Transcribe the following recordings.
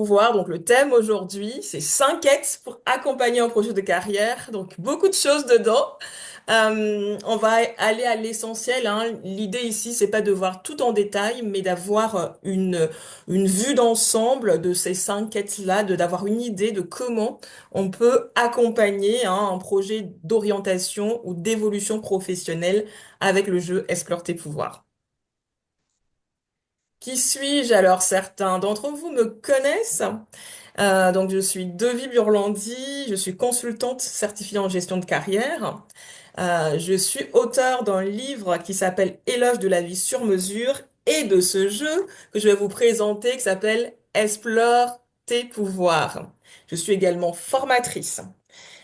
pouvoir. Donc, le thème aujourd'hui, c'est 5 quêtes pour accompagner un projet de carrière. Donc, beaucoup de choses dedans. On va aller à l'essentiel, hein. L'idée ici, c'est pas de voir tout en détail, mais d'avoir une vue d'ensemble de ces 5 quêtes-là, d'avoir une idée de comment on peut accompagner, hein, un projet d'orientation ou d'évolution professionnelle avec le jeu Explore tes pouvoirs. Qui suis-je? Alors, certains d'entre vous me connaissent. Donc, je suis Devi Burlandi, je suis consultante certifiée en gestion de carrière. Je suis auteure d'un livre qui s'appelle Éloge de la vie sur mesure et de ce jeu que je vais vous présenter qui s'appelle Explore tes pouvoirs. Je suis également formatrice.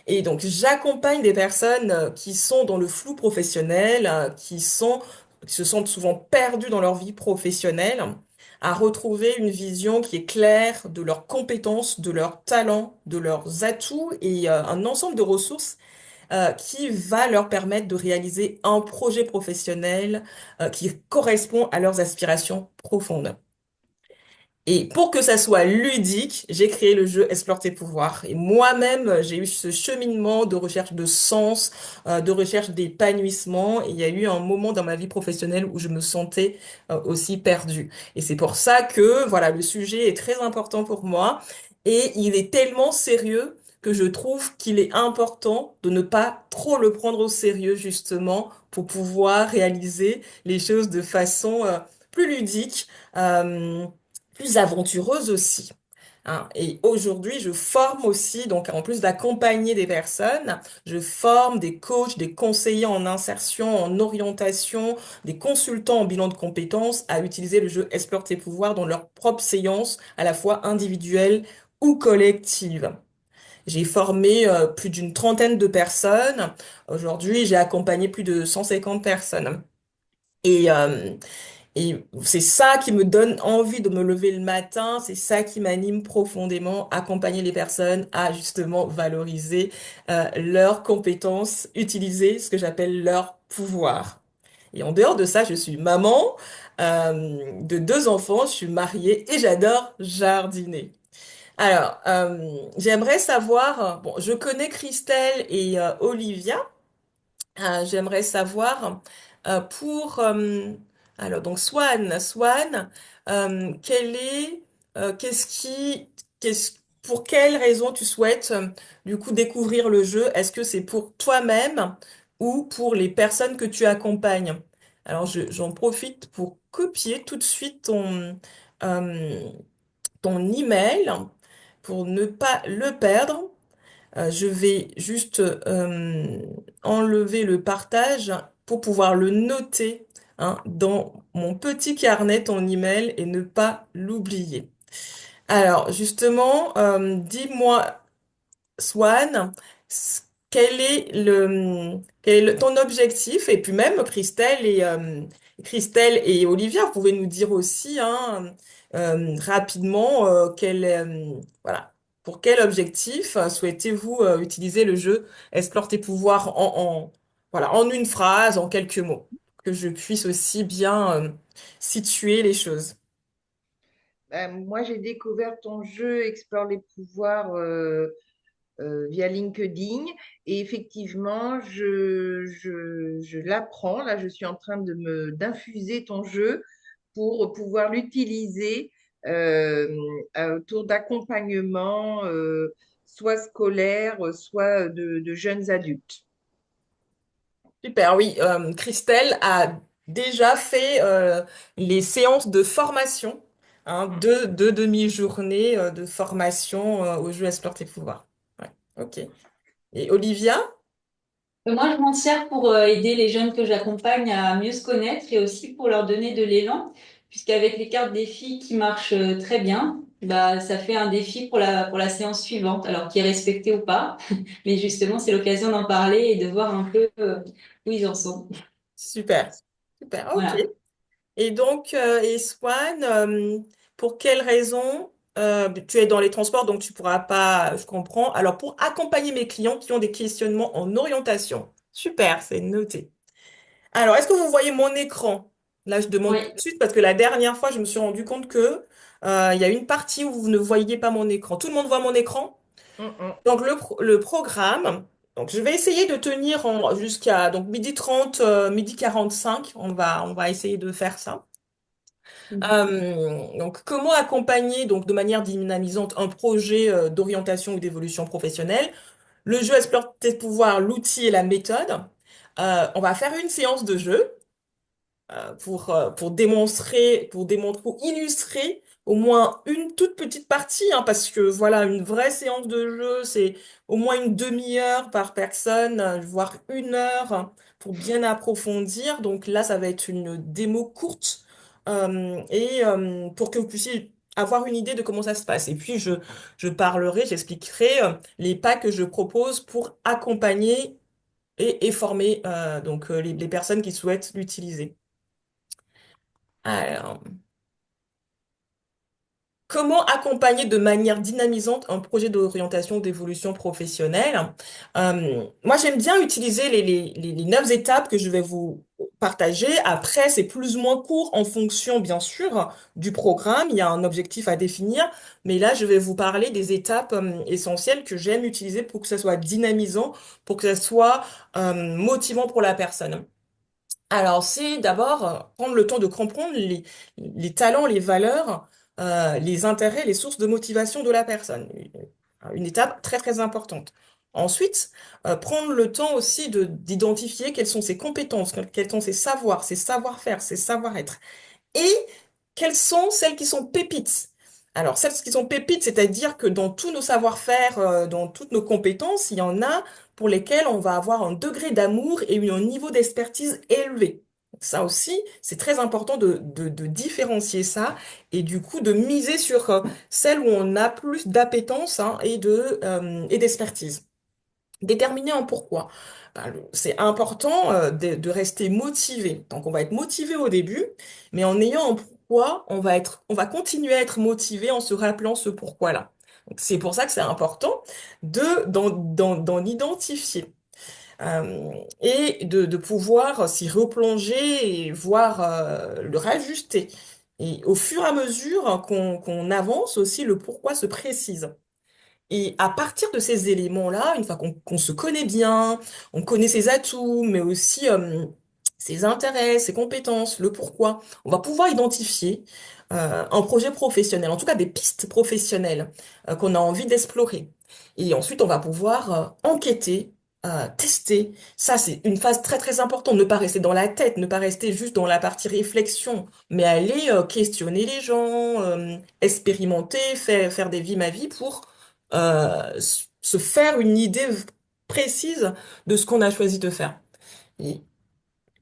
Et donc, j'accompagne des personnes qui sont dans le flou professionnel, qui se sentent souvent perdues dans leur vie professionnelle, à retrouver une vision qui est claire de leurs compétences, de leurs talents, de leurs atouts et un ensemble de ressources qui va leur permettre de réaliser un projet professionnel qui correspond à leurs aspirations profondes. Et pour que ça soit ludique, j'ai créé le jeu Explore tes pouvoirs. Et moi-même, j'ai eu ce cheminement de recherche de sens, de recherche d'épanouissement. Et il y a eu un moment dans ma vie professionnelle où je me sentais aussi perdue. Et c'est pour ça que, voilà, le sujet est très important pour moi. Et il est tellement sérieux que je trouve qu'il est important de ne pas trop le prendre au sérieux, justement, pour pouvoir réaliser les choses de façon plus ludique. Euh, Plus aventureuse aussi, hein. Et aujourd'hui, je forme aussi, donc en plus d'accompagner des personnes, je forme des coachs, des conseillers en insertion, en orientation, des consultants en bilan de compétences à utiliser le jeu Explore tes pouvoirs dans leurs propres séances, à la fois individuelles ou collectives. J'ai formé plus d'une trentaine de personnes. Aujourd'hui, j'ai accompagné plus de 150 personnes. Et, euh, et c'est ça qui me donne envie de me lever le matin, c'est ça qui m'anime profondément, accompagner les personnes à justement valoriser leurs compétences, utiliser ce que j'appelle leur pouvoir. Et en dehors de ça, je suis maman de deux enfants, je suis mariée et j'adore jardiner. Alors, j'aimerais savoir, bon, je connais Christelle et Olivia. J'aimerais savoir pour alors donc Swan, quel est qu'est-ce qui qu'est-ce pour quelle raison tu souhaites du coup découvrir le jeu? Est-ce que c'est pour toi-même ou pour les personnes que tu accompagnes? Alors j'en profite pour copier tout de suite euh, ton email pour ne pas le perdre. Je vais juste enlever le partage pour pouvoir le noter, hein, dans mon petit carnet, ton email, et ne pas l'oublier. Alors, justement, dis-moi, Swan, quel est ton objectif? Et puis même Christelle et Olivia, vous pouvez nous dire aussi, hein, rapidement, voilà, pour quel objectif souhaitez-vous utiliser le jeu Explore tes pouvoirs voilà, en une phrase, en quelques mots, que je puisse aussi bien situer les choses. Moi, j'ai découvert ton jeu Explore les pouvoirs via LinkedIn et effectivement, je l'apprends. Là, je suis en train d'infuser ton jeu pour pouvoir l'utiliser euh, autour d'accompagnement, soit scolaire, soit de jeunes adultes. Super, oui. Christelle a déjà fait les séances de formation, hein, deux demi-journées de formation au jeu Explore tes pouvoirs. Ouais, ok. Et Olivia? Moi, je m'en sers pour aider les jeunes que j'accompagne à mieux se connaître et aussi pour leur donner de l'élan, puisqu'avec les cartes défis qui marchent très bien, bah, ça fait un défi pour la séance suivante, alors qui est respecté ou pas. Mais justement, c'est l'occasion d'en parler et de voir un peu où ils en sont. Super. Super, ok. Voilà. Et donc, et Swan, pour quelle raison tu es dans les transports, donc tu pourras pas, je comprends. Alors, pour accompagner mes clients qui ont des questionnements en orientation. Super, c'est noté. Alors, est-ce que vous voyez mon écran? Là, je demande tout Oui. de suite parce que la dernière fois, je me suis rendu compte que Il y a une partie où vous ne voyez pas mon écran. Tout le monde voit mon écran? Mm, mm. Donc le programme, donc je vais essayer de tenir jusqu'à donc midi 30, midi 45. On va essayer de faire ça. Donc comment accompagner donc de manière dynamisante un projet d'orientation ou d'évolution professionnelle? Le jeu explore tes pouvoirs, l'outil et la méthode. On va faire une séance de jeu pour démontrer, pour illustrer au moins une toute petite partie, hein, parce que voilà, une vraie séance de jeu, c'est au moins une demi-heure par personne, voire 1 heure pour bien approfondir. Donc là, ça va être une démo courte et pour que vous puissiez avoir une idée de comment ça se passe. Et puis, je parlerai, j'expliquerai les pas que je propose pour accompagner et former les personnes qui souhaitent l'utiliser. Alors, comment accompagner de manière dynamisante un projet d'orientation ou d'évolution professionnelle? Moi, j'aime bien utiliser les 9 étapes que je vais vous partager. Après, c'est plus ou moins court en fonction, bien sûr, du programme. Il y a un objectif à définir. Mais là, je vais vous parler des étapes essentielles que j'aime utiliser pour que ça soit dynamisant, pour que ça soit motivant pour la personne. Alors, c'est d'abord prendre le temps de comprendre les talents, les valeurs, les intérêts, les sources de motivation de la personne. Une étape très, très importante. Ensuite, prendre le temps aussi d'identifier quelles sont ses compétences, quels sont ses savoirs, ses savoir-faire, ses savoir-être. Et quelles sont celles qui sont pépites? Alors, celles qui sont pépites, c'est-à-dire que dans tous nos savoir-faire, dans toutes nos compétences, il y en a pour lesquelles on va avoir un degré d'amour et un niveau d'expertise élevé. Ça aussi, c'est très important de différencier ça et du coup de miser sur celles où on a plus d'appétence hein, et d'expertise. Déterminer en pourquoi. Ben, c'est important de rester motivé. Donc on va être motivé au début, mais en ayant un pourquoi, on va continuer à être motivé en se rappelant ce pourquoi-là. Donc c'est pour ça que c'est important d'en identifier et de pouvoir s'y replonger et voir le rajuster. Et au fur et à mesure qu'on avance aussi, le pourquoi se précise. Et à partir de ces éléments-là, une fois qu'on se connaît bien, on connaît ses atouts, mais aussi ses intérêts, ses compétences, le pourquoi, on va pouvoir identifier un projet professionnel, en tout cas des pistes professionnelles qu'on a envie d'explorer. Et ensuite, on va pouvoir enquêter, tester. Ça, c'est une phase très très importante. Ne pas rester dans la tête, ne pas rester juste dans la partie réflexion, mais aller questionner les gens, expérimenter, faire des vies ma vie pour se faire une idée précise de ce qu'on a choisi de faire. Et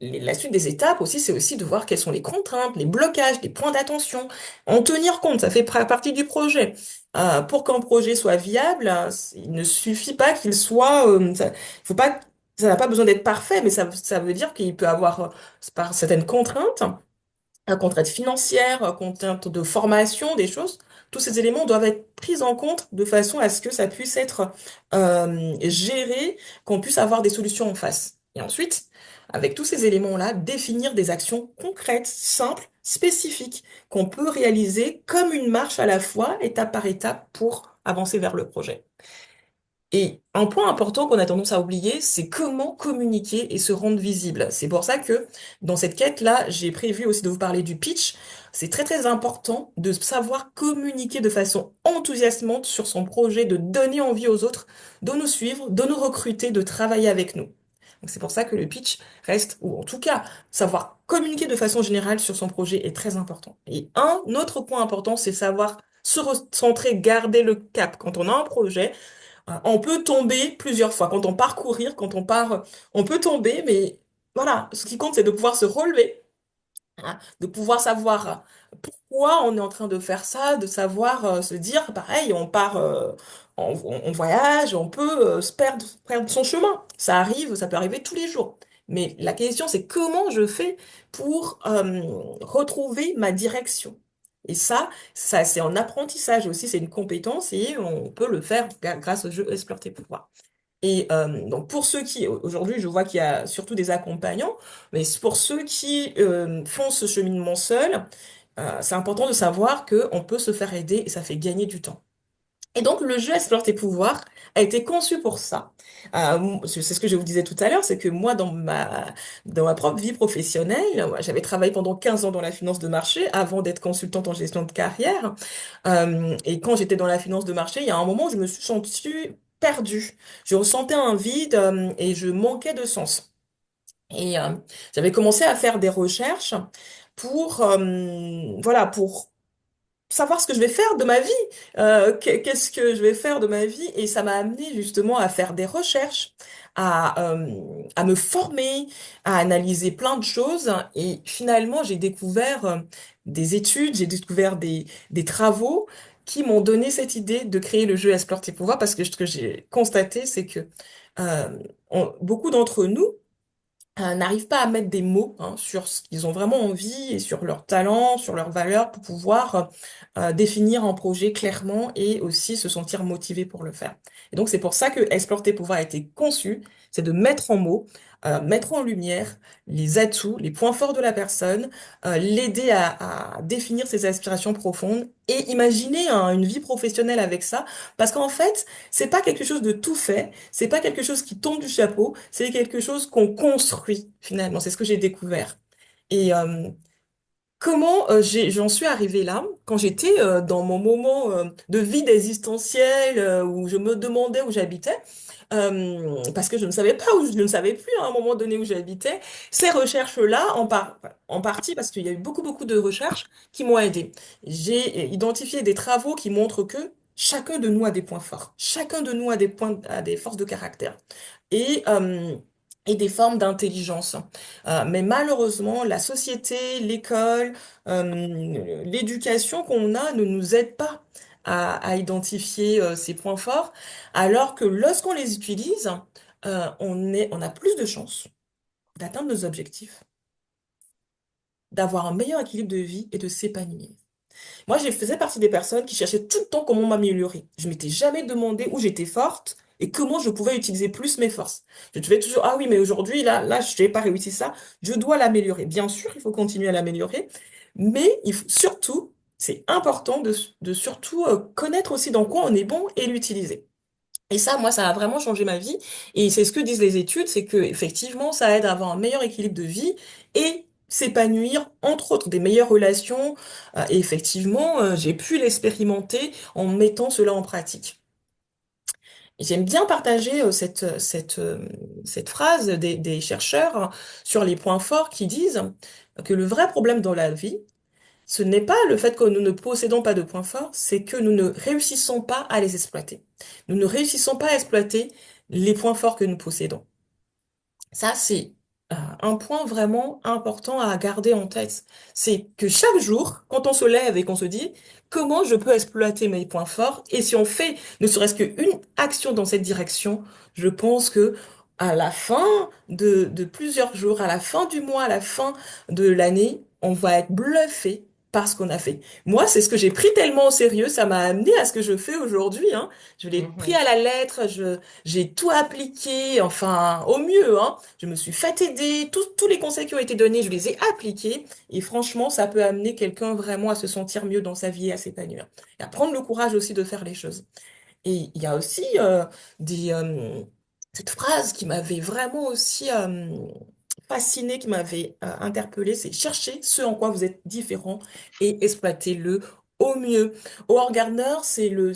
la suite des étapes aussi, c'est aussi de voir quelles sont les contraintes, les blocages, les points d'attention. En tenir compte, ça fait partie du projet. Pour qu'un projet soit viable, il ne suffit pas qu'il soit, faut pas, ça n'a pas besoin d'être parfait, mais ça veut dire qu'il peut avoir par certaines contraintes contrainte financière, contrainte de formation, des choses. Tous ces éléments doivent être pris en compte de façon à ce que ça puisse être géré, qu'on puisse avoir des solutions en face. Et ensuite, avec tous ces éléments-là, définir des actions concrètes, simples, spécifiques, qu'on peut réaliser comme une marche à la fois, étape par étape, pour avancer vers le projet. Et un point important qu'on a tendance à oublier, c'est comment communiquer et se rendre visible. C'est pour ça que dans cette quête-là, j'ai prévu aussi de vous parler du pitch. C'est très très important de savoir communiquer de façon enthousiasmante sur son projet, de donner envie aux autres de nous suivre, de nous recruter, de travailler avec nous. Donc c'est pour ça que le pitch reste, ou en tout cas, savoir communiquer de façon générale sur son projet est très important. Et un autre point important, c'est savoir se recentrer, garder le cap. Quand on a un projet, on peut tomber plusieurs fois. Quand on part courir, quand on part, on peut tomber, mais voilà, ce qui compte, c'est de pouvoir se relever, hein, de pouvoir savoir pourquoi on est en train de faire ça, de savoir se dire, pareil, on part on voyage, on peut perdre son chemin. Ça arrive, ça peut arriver tous les jours. Mais la question, c'est comment je fais pour retrouver ma direction. Et ça, c'est en apprentissage aussi, c'est une compétence et on peut le faire grâce au jeu Explore tes pouvoirs. Et donc pour ceux qui, aujourd'hui je vois qu'il y a surtout des accompagnants, mais pour ceux qui font ce cheminement seul, C'est important de savoir que on peut se faire aider et ça fait gagner du temps. Et donc, le jeu Explore tes pouvoirs a été conçu pour ça. C'est ce que je vous disais tout à l'heure, c'est que moi, dans ma propre vie professionnelle, moi, j'avais travaillé pendant 15 ans dans la finance de marché avant d'être consultante en gestion de carrière. Et quand j'étais dans la finance de marché, il y a un moment où je me suis sentie perdue. Je ressentais un vide, et je manquais de sens. Et j'avais commencé à faire des recherches voilà, pour savoir ce que je vais faire de ma vie. Qu'est-ce que je vais faire de ma vie? Et ça m'a amené justement à faire des recherches, à me former, à analyser plein de choses. Et finalement, j'ai découvert des études, j'ai découvert des travaux qui m'ont donné cette idée de créer le jeu Explore tes pouvoirs parce que ce que j'ai constaté, c'est que euh, beaucoup d'entre nous n'arrivent pas à mettre des mots sur ce qu'ils ont vraiment envie et sur leurs talents, sur leurs valeurs pour pouvoir définir un projet clairement et aussi se sentir motivé pour le faire. Et donc c'est pour ça que Explore tes pouvoirs a été conçu, c'est de mettre en mots, mettre en lumière les atouts, les points forts de la personne, l'aider à définir ses aspirations profondes et imaginer une vie professionnelle avec ça, parce qu'en fait, c'est pas quelque chose de tout fait, c'est pas quelque chose qui tombe du chapeau, c'est quelque chose qu'on construit finalement. C'est ce que j'ai découvert. Et comment j'en suis arrivée là, quand j'étais dans mon moment de vide existentiel, où je me demandais où j'habitais, parce que je ne savais pas où, je ne savais plus à un moment donné où j'habitais. Ces recherches-là, en partie, parce qu'il y a eu beaucoup, beaucoup de recherches qui m'ont aidé. J'ai identifié des travaux qui montrent que chacun de nous a des points forts. Chacun de nous a des points, a des forces de caractère. Et, euh, et des formes d'intelligence. Mais malheureusement, la société, l'école, l'éducation qu'on a ne nous aide pas à identifier ces points forts alors que lorsqu'on les utilise, on a plus de chances d'atteindre nos objectifs, d'avoir un meilleur équilibre de vie et de s'épanouir. Moi, je faisais partie des personnes qui cherchaient tout le temps comment m'améliorer. Je m'étais jamais demandé où j'étais forte et comment je pouvais utiliser plus mes forces. Je trouvais toujours, ah oui, mais aujourd'hui, là, je n'ai pas réussi ça, je dois l'améliorer. Bien sûr, il faut continuer à l'améliorer, mais il faut surtout, c'est important de surtout connaître aussi dans quoi on est bon et l'utiliser. Et ça, moi, ça a vraiment changé ma vie. Et c'est ce que disent les études, c'est que effectivement, ça aide à avoir un meilleur équilibre de vie et s'épanouir, entre autres, des meilleures relations. Et effectivement, j'ai pu l'expérimenter en mettant cela en pratique. Et j'aime bien partager cette phrase des chercheurs sur les points forts qui disent que le vrai problème dans la vie, ce n'est pas le fait que nous ne possédons pas de points forts, c'est que nous ne réussissons pas à les exploiter. Nous ne réussissons pas à exploiter les points forts que nous possédons. Ça, c'est un point vraiment important à garder en tête. C'est que chaque jour, quand on se lève et qu'on se dit comment je peux exploiter mes points forts, et si on fait ne serait-ce qu'une action dans cette direction, je pense que à la fin de plusieurs jours, à la fin du mois, à la fin de l'année, on va être bluffé par ce qu'on a fait. Moi, c'est ce que j'ai pris tellement au sérieux, ça m'a amené à ce que je fais aujourd'hui, hein. Je l'ai pris Mhm. à la lettre, j'ai tout appliqué, enfin, au mieux, hein. Je me suis fait aider, tous les conseils qui ont été donnés, je les ai appliqués. Et franchement, ça peut amener quelqu'un vraiment à se sentir mieux dans sa vie et à s'épanouir. Et à prendre le courage aussi de faire les choses. Et il y a aussi des, cette phrase qui m'avait vraiment aussi fascinée, qui m'avait interpellée, c'est chercher ce en quoi vous êtes différent et exploitez-le au mieux. Howard Gardner, c'est un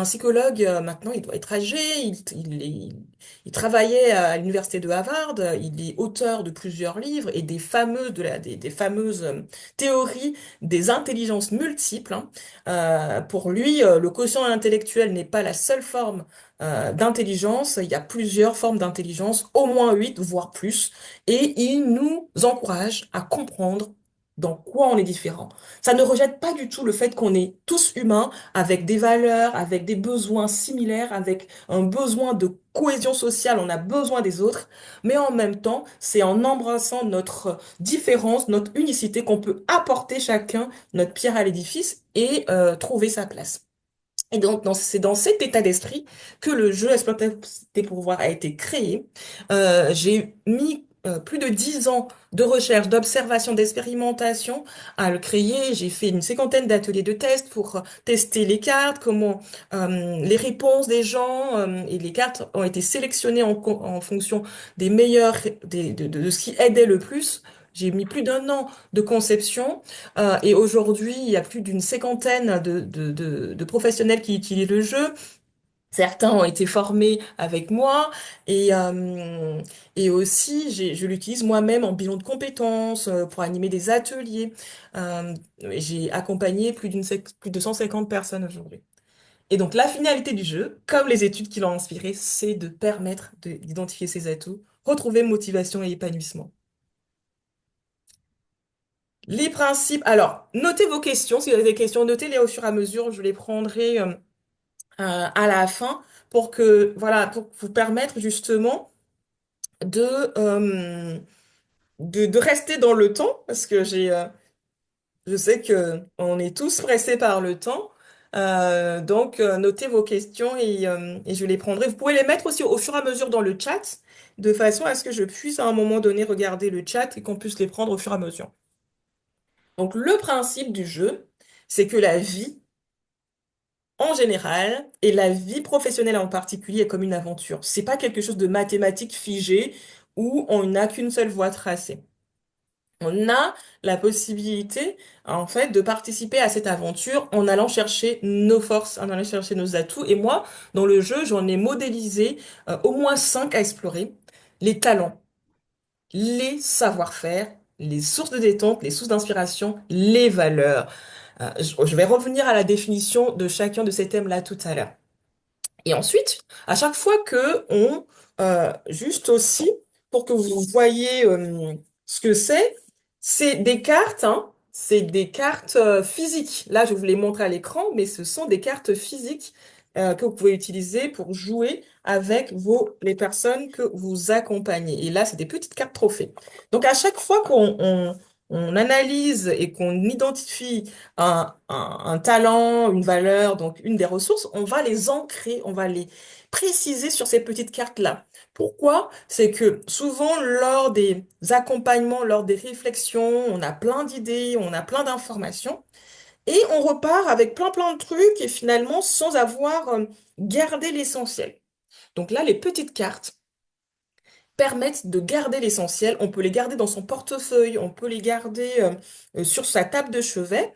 psychologue, maintenant il doit être âgé, il travaillait à l'université de Harvard, il est auteur de plusieurs livres et des fameuses théories des intelligences multiples, hein. Pour lui, le quotient intellectuel n'est pas la seule forme d'intelligence. Il y a plusieurs formes d'intelligence, au moins 8, voire plus. Et il nous encourage à comprendre dans quoi on est différent. Ça ne rejette pas du tout le fait qu'on est tous humains, avec des valeurs, avec des besoins similaires, avec un besoin de cohésion sociale, on a besoin des autres, mais en même temps, c'est en embrassant notre différence, notre unicité qu'on peut apporter chacun notre pierre à l'édifice et trouver sa place. Et donc, c'est dans cet état d'esprit que le jeu Exploiter tes pouvoirs a été créé. J'ai mis plus de 10 ans de recherche, d'observation, d'expérimentation à le créer. J'ai fait une cinquantaine d'ateliers de tests pour tester les cartes, comment les réponses des gens et les cartes ont été sélectionnées en fonction des meilleurs, de ce qui aidait le plus. J'ai mis plus d'un an de conception et aujourd'hui, il y a plus d'une cinquantaine de professionnels qui utilisent le jeu. Certains ont été formés avec moi et aussi je l'utilise moi-même en bilan de compétences pour animer des ateliers. Euh, j'ai accompagné plus de 150 personnes aujourd'hui. Et donc la finalité du jeu, comme les études qui l'ont inspiré, c'est de permettre d'identifier ses atouts, retrouver motivation et épanouissement. Les principes. Alors, notez vos questions. Si vous avez des questions, notez-les au fur et à mesure. Je les prendrai à la fin pour que, voilà, pour vous permettre justement de, de rester dans le temps, parce que je sais que on est tous pressés par le temps. Donc, notez vos questions et je les prendrai. Vous pouvez les mettre aussi au fur et à mesure dans le chat, de façon à ce que je puisse à un moment donné regarder le chat et qu'on puisse les prendre au fur et à mesure. Donc, le principe du jeu, c'est que la vie en général, et la vie professionnelle en particulier est comme une aventure. C'est pas quelque chose de mathématique figé où on n'a qu'une seule voie tracée. On a la possibilité, en fait, de participer à cette aventure en allant chercher nos forces, en allant chercher nos atouts. Et moi, dans le jeu, j'en ai modélisé au moins cinq à explorer. Les talents, les savoir-faire, les sources de détente, les sources d'inspiration, les valeurs. Je vais revenir à la définition de chacun de ces thèmes-là tout à l'heure. Et ensuite, à chaque fois que juste aussi, pour que vous voyez ce que c'est des cartes, hein, c'est des cartes physiques. Là, je vous les montre à l'écran, mais ce sont des cartes physiques que vous pouvez utiliser pour jouer avec les personnes que vous accompagnez. Et là, c'est des petites cartes trophées. Donc, à chaque fois on analyse et qu'on identifie un talent, une valeur, donc une des ressources, on va les ancrer, on va les préciser sur ces petites cartes-là. Pourquoi? C'est que souvent, lors des accompagnements, lors des réflexions, on a plein d'idées, on a plein d'informations, et on repart avec plein de trucs, et finalement, sans avoir gardé l'essentiel. Donc là, les petites cartes permettent de garder l'essentiel. On peut les garder dans son portefeuille, on peut les garder sur sa table de chevet,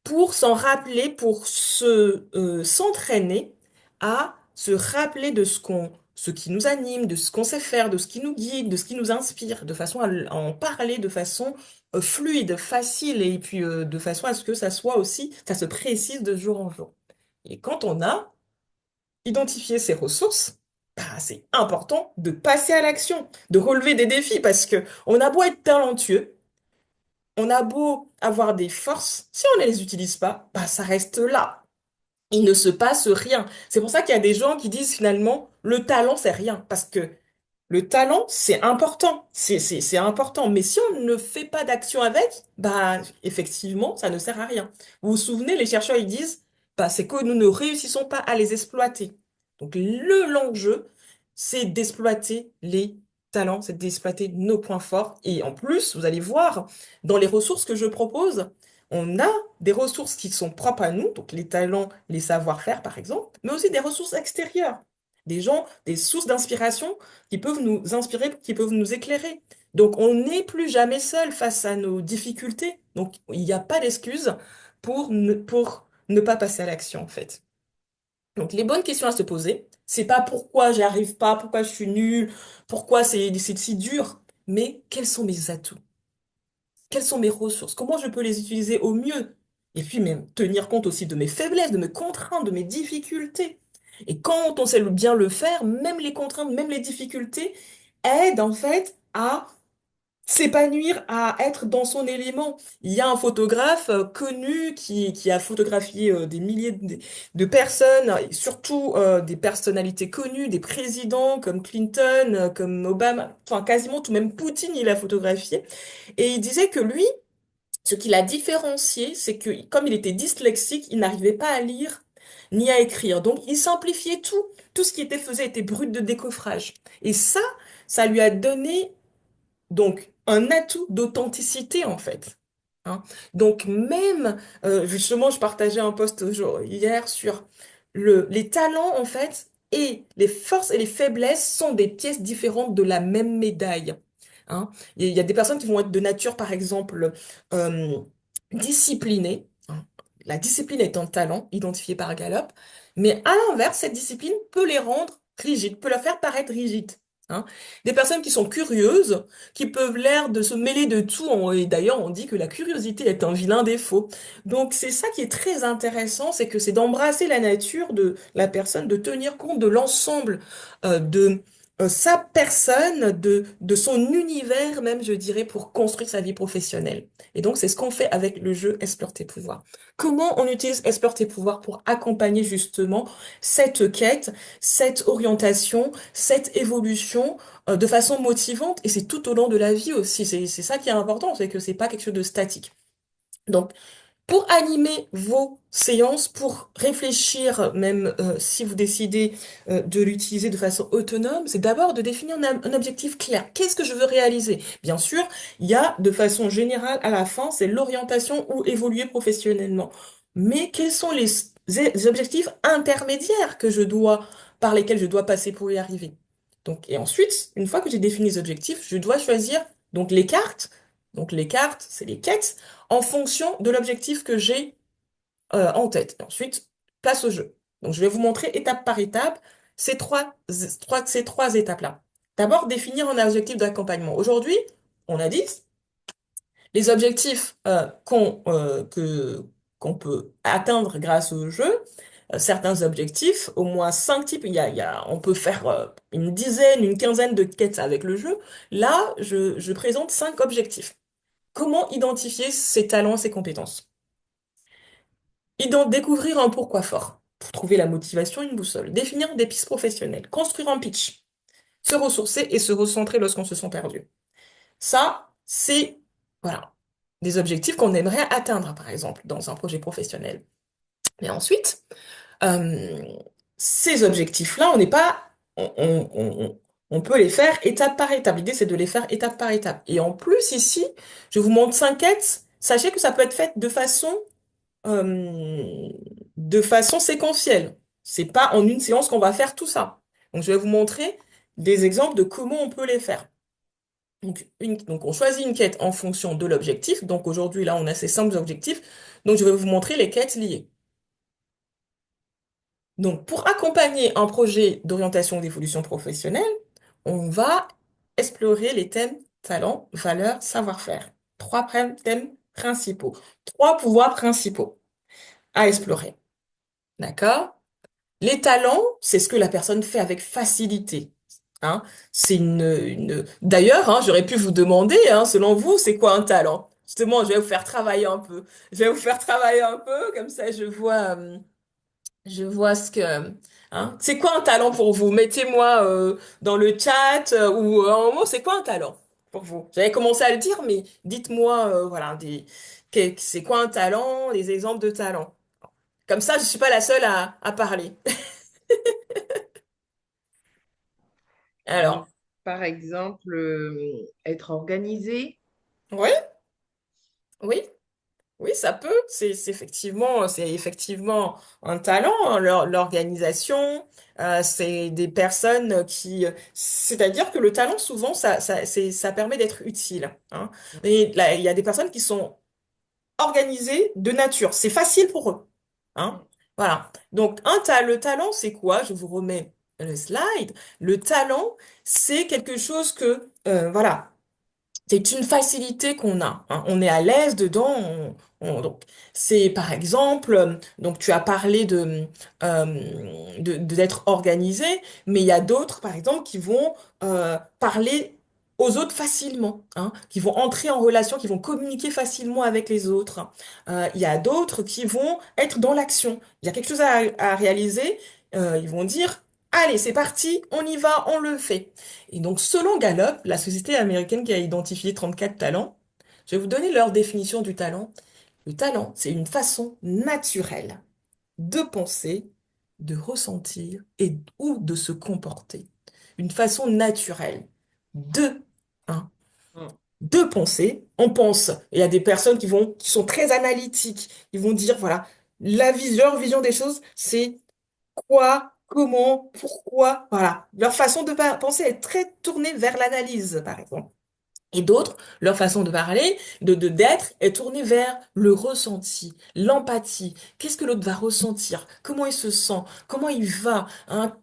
pour s'en rappeler, pour s'entraîner à se rappeler de ce qui nous anime, de ce qu'on sait faire, de ce qui nous guide, de ce qui nous inspire, de façon à en parler de façon fluide, facile, et puis de façon à ce que ça soit aussi, ça se précise de jour en jour. Et quand on a identifié ces ressources, bah, c'est important de passer à l'action, de relever des défis, parce que on a beau être talentueux, on a beau avoir des forces, si on ne les utilise pas, bah, ça reste là. Il ne se passe rien. C'est pour ça qu'il y a des gens qui disent finalement, le talent, c'est rien. Parce que le talent, c'est important. C'est important. Mais si on ne fait pas d'action avec, bah, effectivement, ça ne sert à rien. Vous vous souvenez, les chercheurs, ils disent, bah, c'est que nous ne réussissons pas à les exploiter. Donc, l'enjeu, c'est d'exploiter les talents, c'est d'exploiter nos points forts. Et en plus, vous allez voir, dans les ressources que je propose, on a des ressources qui sont propres à nous, donc les talents, les savoir-faire, par exemple, mais aussi des ressources extérieures. Des gens, des sources d'inspiration qui peuvent nous inspirer, qui peuvent nous éclairer. Donc, on n'est plus jamais seul face à nos difficultés. Donc, il n'y a pas d'excuse pour ne pas passer à l'action, en fait. Donc, les bonnes questions à se poser, c'est pas pourquoi j'y arrive pas, pourquoi je suis nulle, pourquoi c'est si dur, mais quels sont mes atouts? Quelles sont mes ressources? Comment je peux les utiliser au mieux? Et puis même tenir compte aussi de mes faiblesses, de mes contraintes, de mes difficultés. Et quand on sait bien le faire, même les contraintes, même les difficultés aident en fait à s'épanouir, à être dans son élément. Il y a un photographe connu qui a photographié des milliers de personnes, et surtout des personnalités connues, des présidents comme Clinton, comme Obama, enfin quasiment tout, même Poutine, il a photographié. Et il disait que lui, ce qui l'a différencié, c'est que comme il était dyslexique, il n'arrivait pas à lire ni à écrire. Donc il simplifiait tout. Tout ce qui était faisait était brut de décoffrage. Et ça lui a donné donc un atout d'authenticité en fait. Hein. Donc même, justement, je partageais un post hier sur les talents en fait et les forces et les faiblesses sont des pièces différentes de la même médaille. Hein. Il y a des personnes qui vont être de nature, par exemple, euh, disciplinées. Hein. La discipline est un talent identifié par Gallup, mais à l'inverse, cette discipline peut les rendre rigides, peut leur faire paraître rigides. Hein. Des personnes qui sont curieuses, qui peuvent l'air de se mêler de tout, et d'ailleurs on dit que la curiosité est un vilain défaut. Donc c'est ça qui est très intéressant, c'est que c'est d'embrasser la nature de la personne, de tenir compte de l'ensemble de sa personne, de son univers même, je dirais, pour construire sa vie professionnelle. Et donc c'est ce qu'on fait avec le jeu Explore tes pouvoirs. Comment on utilise Explore tes pouvoirs pour accompagner justement cette quête, cette orientation, cette évolution de façon motivante et c'est tout au long de la vie aussi. C'est ça qui est important, c'est que c'est pas quelque chose de statique. Donc, pour animer vos séances, pour réfléchir, même si vous décidez de l'utiliser de façon autonome, c'est d'abord de définir un objectif clair. Qu'est-ce que je veux réaliser? Bien sûr, il y a de façon générale à la fin, c'est l'orientation ou évoluer professionnellement. Mais quels sont les objectifs intermédiaires que par lesquels je dois passer pour y arriver? Donc, et ensuite, une fois que j'ai défini les objectifs, je dois choisir donc les cartes. Donc les cartes, c'est les quêtes en fonction de l'objectif que j'ai en tête. Et ensuite, place au jeu. Donc, je vais vous montrer étape par étape ces trois étapes-là. D'abord, définir un objectif d'accompagnement. Aujourd'hui, on a dit les objectifs qu'on peut atteindre grâce au jeu. Certains objectifs, au moins cinq types. On peut faire une dizaine, une quinzaine de quêtes avec le jeu. Là, je présente cinq objectifs. Comment identifier ses talents, ses compétences? Découvrir un pourquoi fort pour trouver la motivation, une boussole. Définir des pistes professionnelles. Construire un pitch. Se ressourcer et se recentrer lorsqu'on se sent perdu. Ça, c'est, voilà, des objectifs qu'on aimerait atteindre, par exemple, dans un projet professionnel. Mais ensuite, euh, ces objectifs-là, on n'est pas, on peut les faire étape par étape. L'idée, c'est de les faire étape par étape. Et en plus, ici, je vous montre cinq quêtes. Sachez que ça peut être fait euh, de façon séquentielle. C'est pas en une séance qu'on va faire tout ça. Donc, je vais vous montrer des exemples de comment on peut les faire. Donc, on choisit une quête en fonction de l'objectif. Donc, aujourd'hui, là, on a ces simples objectifs. Donc, je vais vous montrer les quêtes liées. Donc, pour accompagner un projet d'orientation ou d'évolution professionnelle, on va explorer les thèmes talent, valeurs, savoir-faire. Thèmes principaux. Trois pouvoirs principaux à explorer. D'accord? Les talents, c'est ce que la personne fait avec facilité. Hein? C'est D'ailleurs, hein, j'aurais pu vous demander, hein, selon vous, c'est quoi un talent? Justement, je vais vous faire travailler un peu. Je vais vous faire travailler un peu, comme ça je vois ce que... Hein? C'est quoi un talent pour vous? Mettez-moi dans le chat ou en mot, c'est quoi un talent pour vous? J'avais commencé à le dire, mais dites-moi, voilà, c'est quoi un talent, des exemples de talents. Comme ça, je suis pas la seule à parler. Donc, Alors, par exemple, être organisé. oui, oui, oui, ça peut. C'est effectivement un talent, hein, l'organisation. C'est des personnes c'est-à-dire que le talent, souvent, ça permet d'être utile. Hein. Et là, il y a des personnes qui sont organisées de nature. C'est facile pour eux. Hein. Voilà. Donc, le talent, c'est quoi? Je vous remets le slide. Le talent, c'est quelque chose voilà. C'est une facilité qu'on a, hein. On est à l'aise dedans. Donc, c'est par exemple, donc tu as parlé d'être organisé, mais il y a d'autres, par exemple, qui vont parler aux autres facilement, hein, qui vont entrer en relation, qui vont communiquer facilement avec les autres. Il y a d'autres qui vont être dans l'action. Il y a quelque chose à réaliser. Ils vont dire, allez, c'est parti, on y va, on le fait. Et donc, selon Gallup, la société américaine qui a identifié 34 talents, je vais vous donner leur définition du talent. Le talent, c'est une façon naturelle de penser, de ressentir ou de se comporter. Une façon naturelle de, hein. de penser. On pense. Il y a des personnes qui sont très analytiques. Ils vont dire, voilà, leur vision des choses, c'est quoi, comment, pourquoi, voilà. Leur façon de penser est très tournée vers l'analyse, par exemple. Et d'autres, leur façon de parler, d'être, est tournée vers le ressenti, l'empathie. Qu'est-ce que l'autre va ressentir? Comment il se sent? Comment il va? Hein,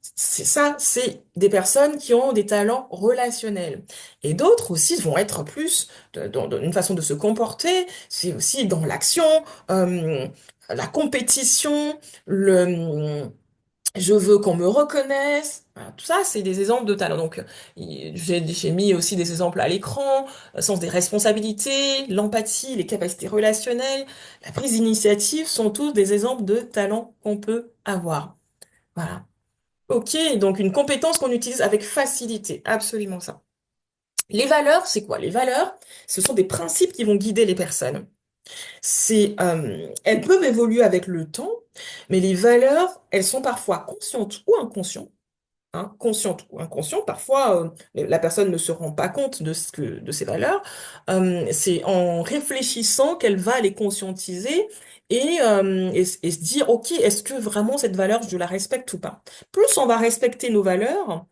c'est ça, c'est des personnes qui ont des talents relationnels. Et d'autres aussi vont être plus dans une façon de se comporter. C'est aussi dans l'action, euh, la compétition, je veux qu'on me reconnaisse. Voilà, tout ça, c'est des exemples de talent. Donc, j'ai mis aussi des exemples à l'écran, sens des responsabilités, l'empathie, les capacités relationnelles, la prise d'initiative sont tous des exemples de talents qu'on peut avoir. Voilà. Ok, donc une compétence qu'on utilise avec facilité, absolument ça. Les valeurs, c'est quoi? Les valeurs, ce sont des principes qui vont guider les personnes. Elles peuvent évoluer avec le temps, mais les valeurs, elles sont parfois conscientes ou inconscientes, hein, consciente ou inconsciente. Parfois, la personne ne se rend pas compte de ses valeurs. C'est en réfléchissant qu'elle va les conscientiser et se dire, OK, est-ce que vraiment cette valeur, je la respecte ou pas? Plus on va respecter nos valeurs,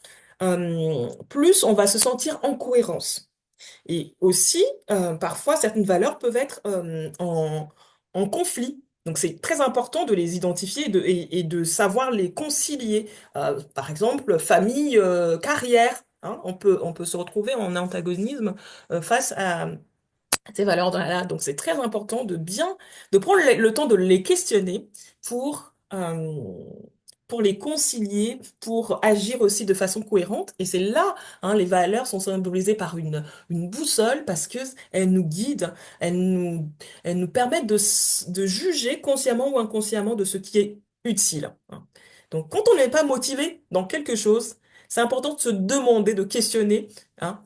plus on va se sentir en cohérence. Et aussi, parfois, certaines valeurs peuvent être en conflit. Donc, c'est très important de les identifier et de savoir les concilier. Par exemple, famille, carrière. Hein, on peut se retrouver en antagonisme face à ces valeurs-là. Donc, c'est très important de prendre le temps de les questionner pour les concilier, pour agir aussi de façon cohérente. Et c'est là, hein, les valeurs sont symbolisées par une boussole parce que elles nous guident, elles nous, elles nous permettent de juger consciemment ou inconsciemment de ce qui est utile. Hein. Donc, quand on n'est pas motivé dans quelque chose, c'est important de se demander, de questionner, hein,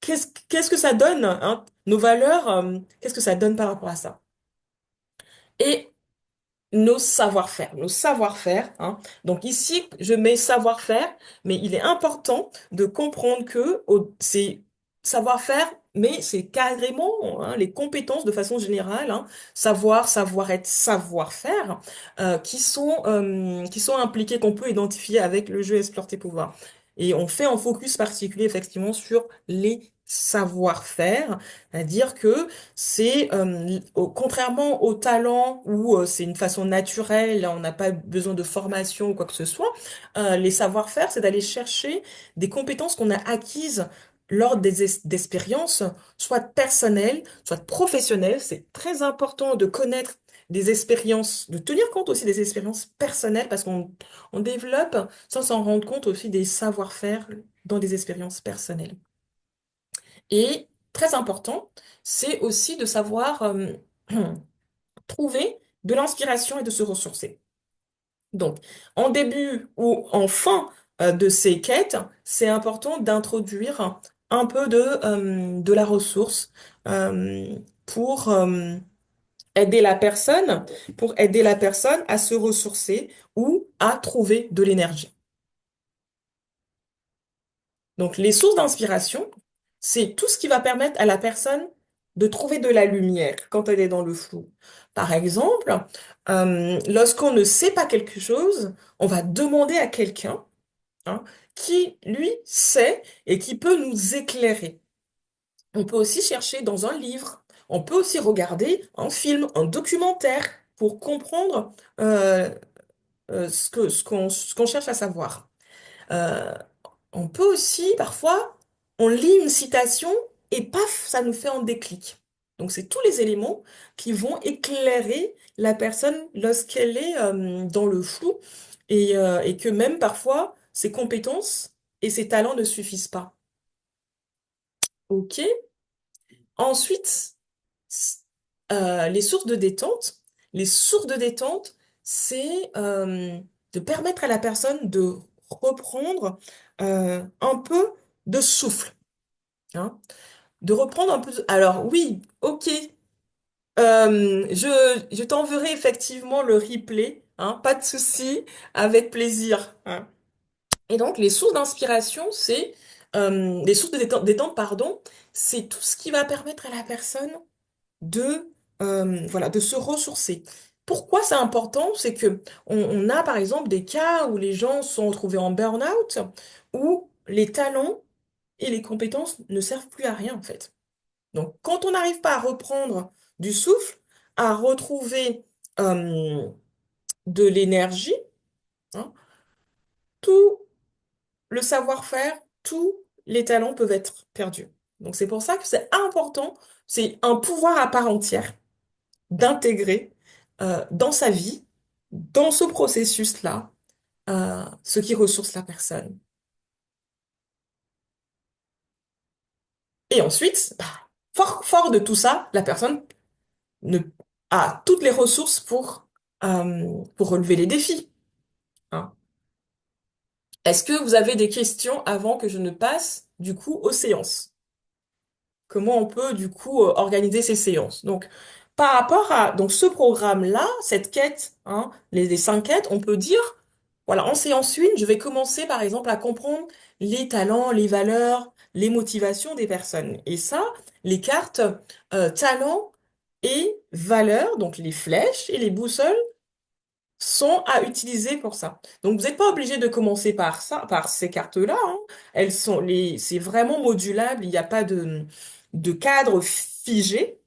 qu'est-ce que ça donne, hein, nos valeurs, qu'est-ce que ça donne par rapport à ça? Et nos savoir-faire, hein. Donc ici, je mets savoir-faire, mais il est important de comprendre que c'est savoir-faire, mais c'est carrément, hein, les compétences de façon générale, hein, savoir, savoir-être, savoir-faire, qui sont impliqués, qu'on peut identifier avec le jeu Explore tes pouvoirs. Et on fait un focus particulier effectivement sur les savoir-faire, c'est-à-dire que contrairement au talent où c'est une façon naturelle, on n'a pas besoin de formation ou quoi que ce soit, les savoir-faire, c'est d'aller chercher des compétences qu'on a acquises lors d'expériences, soit personnelles, soit professionnelles. C'est très important de connaître des expériences, de tenir compte aussi des expériences personnelles parce on développe, sans s'en rendre compte aussi, des savoir-faire dans des expériences personnelles. Et très important, c'est aussi de savoir trouver de l'inspiration et de se ressourcer. Donc, en début ou en fin de ces quêtes, c'est important d'introduire un peu de la ressource euh, pour aider la personne, pour aider la personne à se ressourcer ou à trouver de l'énergie. Donc, les sources d'inspiration, c'est tout ce qui va permettre à la personne de trouver de la lumière quand elle est dans le flou. Par exemple, lorsqu'on ne sait pas quelque chose, on va demander à quelqu'un, hein, qui, lui, sait et qui peut nous éclairer. On peut aussi chercher dans un livre, on peut aussi regarder un film, un documentaire pour comprendre ce qu'on cherche à savoir. Euh, on peut aussi, parfois, on lit une citation et paf, ça nous fait un déclic. Donc, c'est tous les éléments qui vont éclairer la personne lorsqu'elle est dans le flou et que même parfois, ses compétences et ses talents ne suffisent pas. OK? Ensuite, s- les sources de détente. Les sources de détente, c'est de permettre à la personne de reprendre un peu de souffle. Hein, de reprendre un peu. Alors oui, ok. Je t'enverrai effectivement le replay, hein, pas de souci, avec plaisir. Hein. Et donc les sources d'inspiration, c'est les sources de détente, pardon, c'est tout ce qui va permettre à la personne de, voilà, de se ressourcer. Pourquoi c'est important? C'est que on a par exemple des cas où les gens sont retrouvés en burn-out, où les talents et les compétences ne servent plus à rien en fait. Donc quand on n'arrive pas à reprendre du souffle, à retrouver euh, de l'énergie, hein, tout le savoir-faire, tous les talents peuvent être perdus. Donc c'est pour ça que c'est important, c'est un pouvoir à part entière d'intégrer dans sa vie, dans ce processus-là, ce qui ressource la personne. Et ensuite, bah, fort de tout ça, la personne ne, a toutes les ressources pour relever les défis, hein. Est-ce que vous avez des questions avant que je ne passe, du coup, aux séances? Comment on peut du coup organiser ces séances. Donc, par rapport à donc ce programme-là, cette quête, hein, les 5 quêtes, on peut dire, voilà, en séance 1, je vais commencer par exemple à comprendre les talents, les valeurs, les motivations des personnes. Et ça, les cartes talents et valeurs, donc les flèches et les boussoles, sont à utiliser pour ça. Donc, vous n'êtes pas obligé de commencer par ça, par ces cartes-là, hein. C'est vraiment modulable. Il n'y a pas de cadre figé.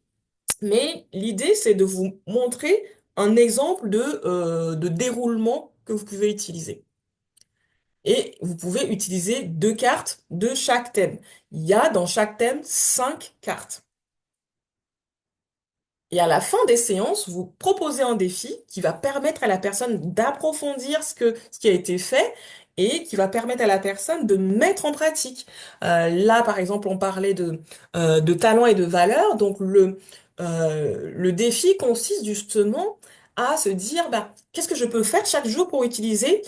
Mais l'idée, c'est de vous montrer un exemple de déroulement que vous pouvez utiliser. Et vous pouvez utiliser 2 cartes de chaque thème. Il y a dans chaque thème 5 cartes. Et à la fin des séances, vous proposez un défi qui va permettre à la personne d'approfondir ce qui a été fait et qui va permettre à la personne de mettre en pratique. Là, par exemple, on parlait de talent et de valeur. Donc, le défi consiste justement à se dire, bah, qu'est-ce que je peux faire chaque jour pour utiliser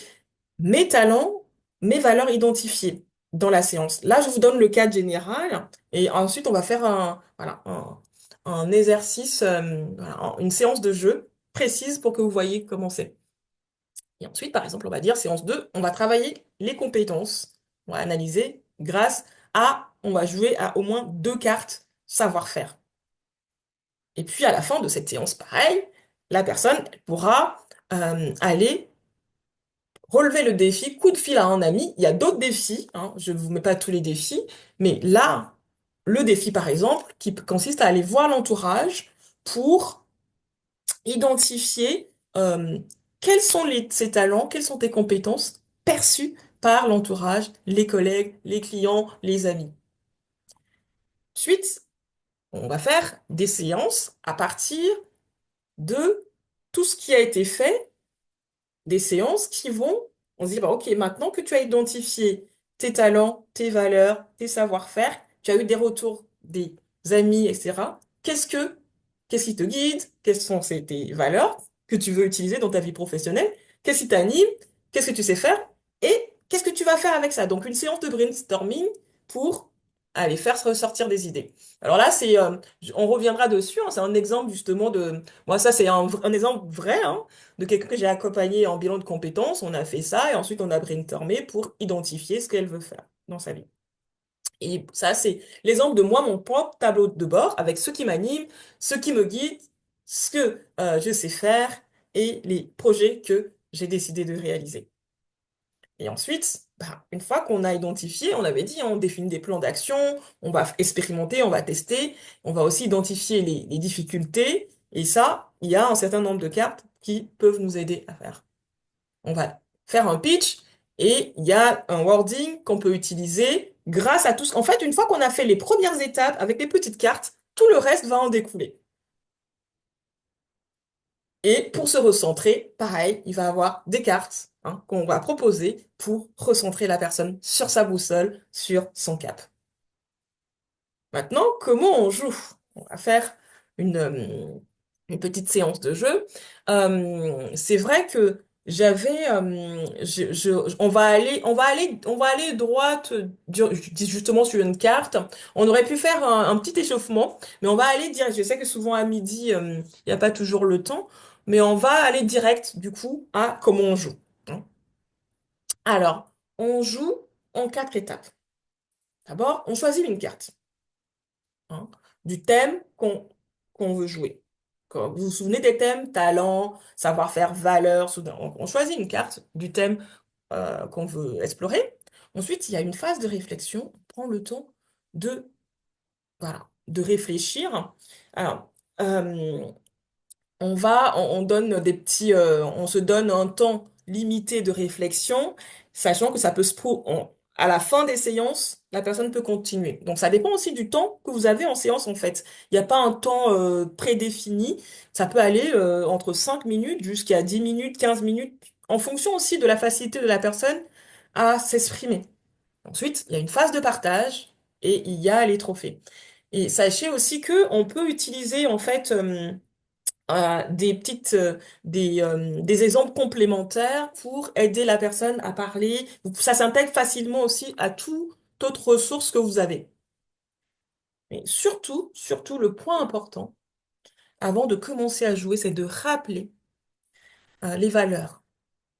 mes talents, mes valeurs identifiées dans la séance. Là, je vous donne le cadre général et ensuite on va faire voilà, un exercice, voilà, une séance de jeu précise pour que vous voyez comment c'est. Et ensuite, par exemple, on va dire séance 2, on va travailler les compétences. On va analyser grâce on va jouer à au moins 2 cartes savoir-faire. Et puis à la fin de cette séance, pareil, la personne elle pourra aller relever le défi, coup de fil à un ami. Il y a d'autres défis, hein, je ne vous mets pas tous les défis, mais là, le défi, par exemple, qui consiste à aller voir l'entourage pour identifier quels sont ses talents, quelles sont tes compétences perçues par l'entourage, les collègues, les clients, les amis. Ensuite, on va faire des séances à partir de tout ce qui a été fait, des séances qui vont, on se dit, bah, ok, maintenant que tu as identifié tes talents, tes valeurs, tes savoir-faire, tu as eu des retours des amis, etc. Qu'est-ce qui te guide? Quelles sont tes valeurs que tu veux utiliser dans ta vie professionnelle? Qu'est-ce qui t'anime? Qu'est-ce que tu sais faire? Et qu'est-ce que tu vas faire avec ça? Donc, une séance de brainstorming pour aller faire ressortir des idées. Alors là, on reviendra dessus, hein, c'est un exemple justement moi ça c'est un exemple vrai, hein, de quelqu'un que j'ai accompagné en bilan de compétences. On a fait ça et ensuite on a brainstormé pour identifier ce qu'elle veut faire dans sa vie. Et ça, c'est l'exemple de moi, mon propre tableau de bord avec ce qui m'anime, ce qui me guide, ce que je sais faire et les projets que j'ai décidé de réaliser. Et ensuite, bah, une fois qu'on a identifié, on avait dit, on définit des plans d'action, on va expérimenter, on va tester, on va aussi identifier les difficultés. Et ça, il y a un certain nombre de cartes qui peuvent nous aider à faire. On va faire un pitch et il y a un wording qu'on peut utiliser grâce à tout ce... En fait, une fois qu'on a fait les premières étapes avec les petites cartes, tout le reste va en découler. Et pour se recentrer, pareil, il va avoir des cartes, hein, qu'on va proposer pour recentrer la personne sur sa boussole, sur son cap. Maintenant, comment on joue? On va faire une petite séance de jeu. C'est vrai que on va aller droite, justement sur une carte. On aurait pu faire un petit échauffement, mais on va aller direct. Je sais que souvent à midi, il n'y a pas toujours le temps, mais on va aller direct, du coup, à comment on joue, hein. Alors, on joue en 4 étapes. D'abord, on choisit une carte, hein, du thème qu'on veut jouer. Vous vous souvenez des thèmes? Talent, savoir-faire, valeur, soudain. On choisit une carte du thème qu'on veut explorer. Ensuite, il y a une phase de réflexion. On prend le temps de, voilà, de réfléchir. Alors, euh, on donne on se donne un temps limité de réflexion, sachant que ça peut à la fin des séances, la personne peut continuer. Donc, ça dépend aussi du temps que vous avez en séance, en fait. Il n'y a pas un temps, prédéfini. Ça peut aller, entre 5 minutes jusqu'à 10 minutes, 15 minutes, en fonction aussi de la facilité de la personne à s'exprimer. Ensuite, il y a une phase de partage et il y a les trophées. Et sachez aussi que on peut utiliser, en fait, des des exemples complémentaires pour aider la personne à parler. Ça s'intègre facilement aussi à toute autre ressource que vous avez. Mais surtout, le point important, avant de commencer à jouer, c'est de rappeler les valeurs.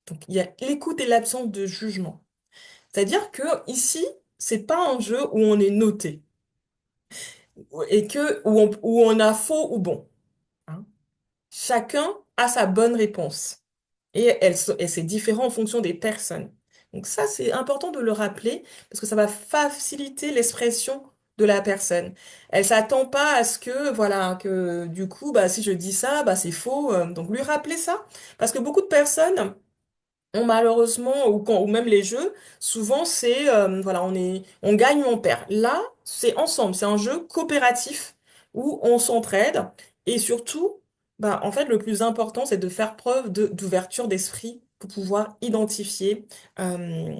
Donc, il y a l'écoute et l'absence de jugement. C'est-à-dire que ici, c'est pas un jeu où on est noté et où on a faux ou bon, hein. Chacun a sa bonne réponse. Et c'est différent en fonction des personnes. Donc ça, c'est important de le rappeler parce que ça va faciliter l'expression de la personne. Elle s'attend pas à ce que, voilà, que du coup, bah, si je dis ça, bah, c'est faux. Donc lui rappeler ça. Parce que beaucoup de personnes malheureusement, ou même les jeux, souvent c'est, voilà, on gagne ou on perd. Là, c'est ensemble, c'est un jeu coopératif où on s'entraide et surtout, bah, en fait, le plus important, c'est de faire preuve d'ouverture d'esprit pour pouvoir identifier euh,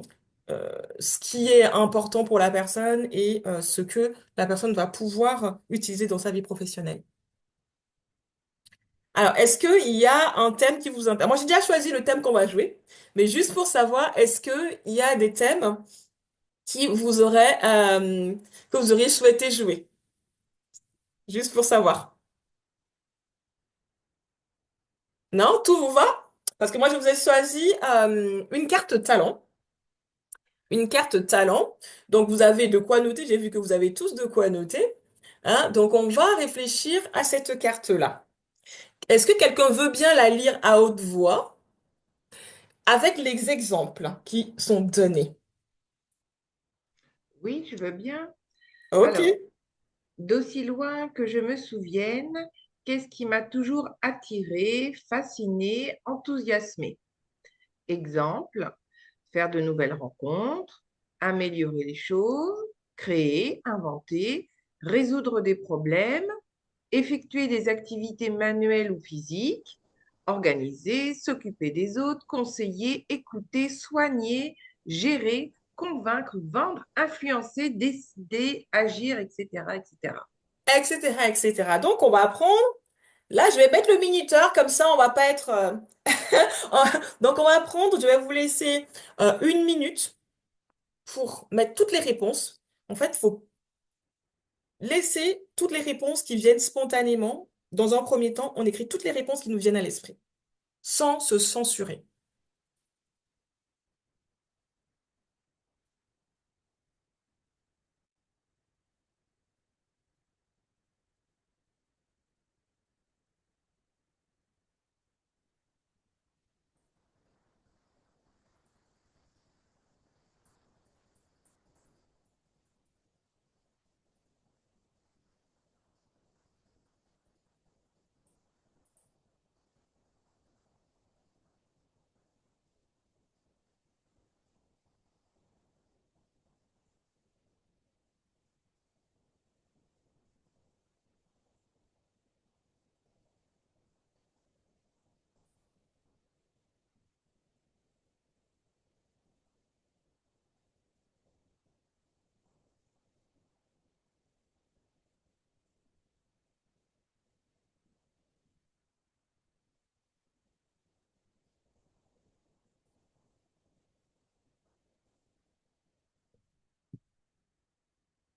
ce qui est important pour la personne et ce que la personne va pouvoir utiliser dans sa vie professionnelle. Alors, est-ce qu'il y a un thème qui vous intéresse? Moi, j'ai déjà choisi le thème qu'on va jouer, mais juste pour savoir, est-ce qu'il y a des thèmes qui que vous auriez souhaité jouer? Juste pour savoir. Non, tout vous va? Parce que moi, je vous ai choisi une carte talent. Une carte talent. Donc, vous avez de quoi noter. J'ai vu que vous avez tous de quoi noter. Hein? Donc, on va réfléchir à cette carte-là. Est-ce que quelqu'un veut bien la lire à haute voix avec les exemples qui sont donnés? Oui, je veux bien. Ok. Alors, d'aussi loin que je me souvienne, qu'est-ce qui m'a toujours attiré, fasciné, enthousiasmé? Exemple, faire de nouvelles rencontres, améliorer les choses, créer, inventer, résoudre des problèmes, effectuer des activités manuelles ou physiques, organiser, s'occuper des autres, conseiller, écouter, soigner, gérer, convaincre, vendre, influencer, décider, agir, etc., etc. Etc., etc. Donc, on va apprendre. Là, je vais mettre le minuteur, comme ça, on va pas être. Donc, on va apprendre. Je vais vous laisser 1 minute pour mettre toutes les réponses. En fait, il faut laisser toutes les réponses qui viennent spontanément. Dans un premier temps, on écrit toutes les réponses qui nous viennent à l'esprit, sans se censurer.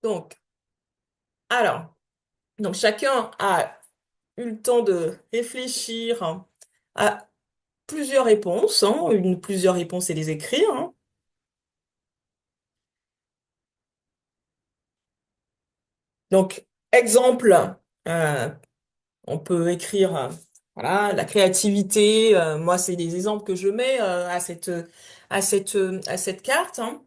Donc, alors, donc chacun a eu le temps de réfléchir à plusieurs réponses, hein, plusieurs réponses et les écrire, hein. Donc, exemple, euh, on peut écrire, voilà, la créativité. Moi, c'est des exemples que je mets à cette carte, hein.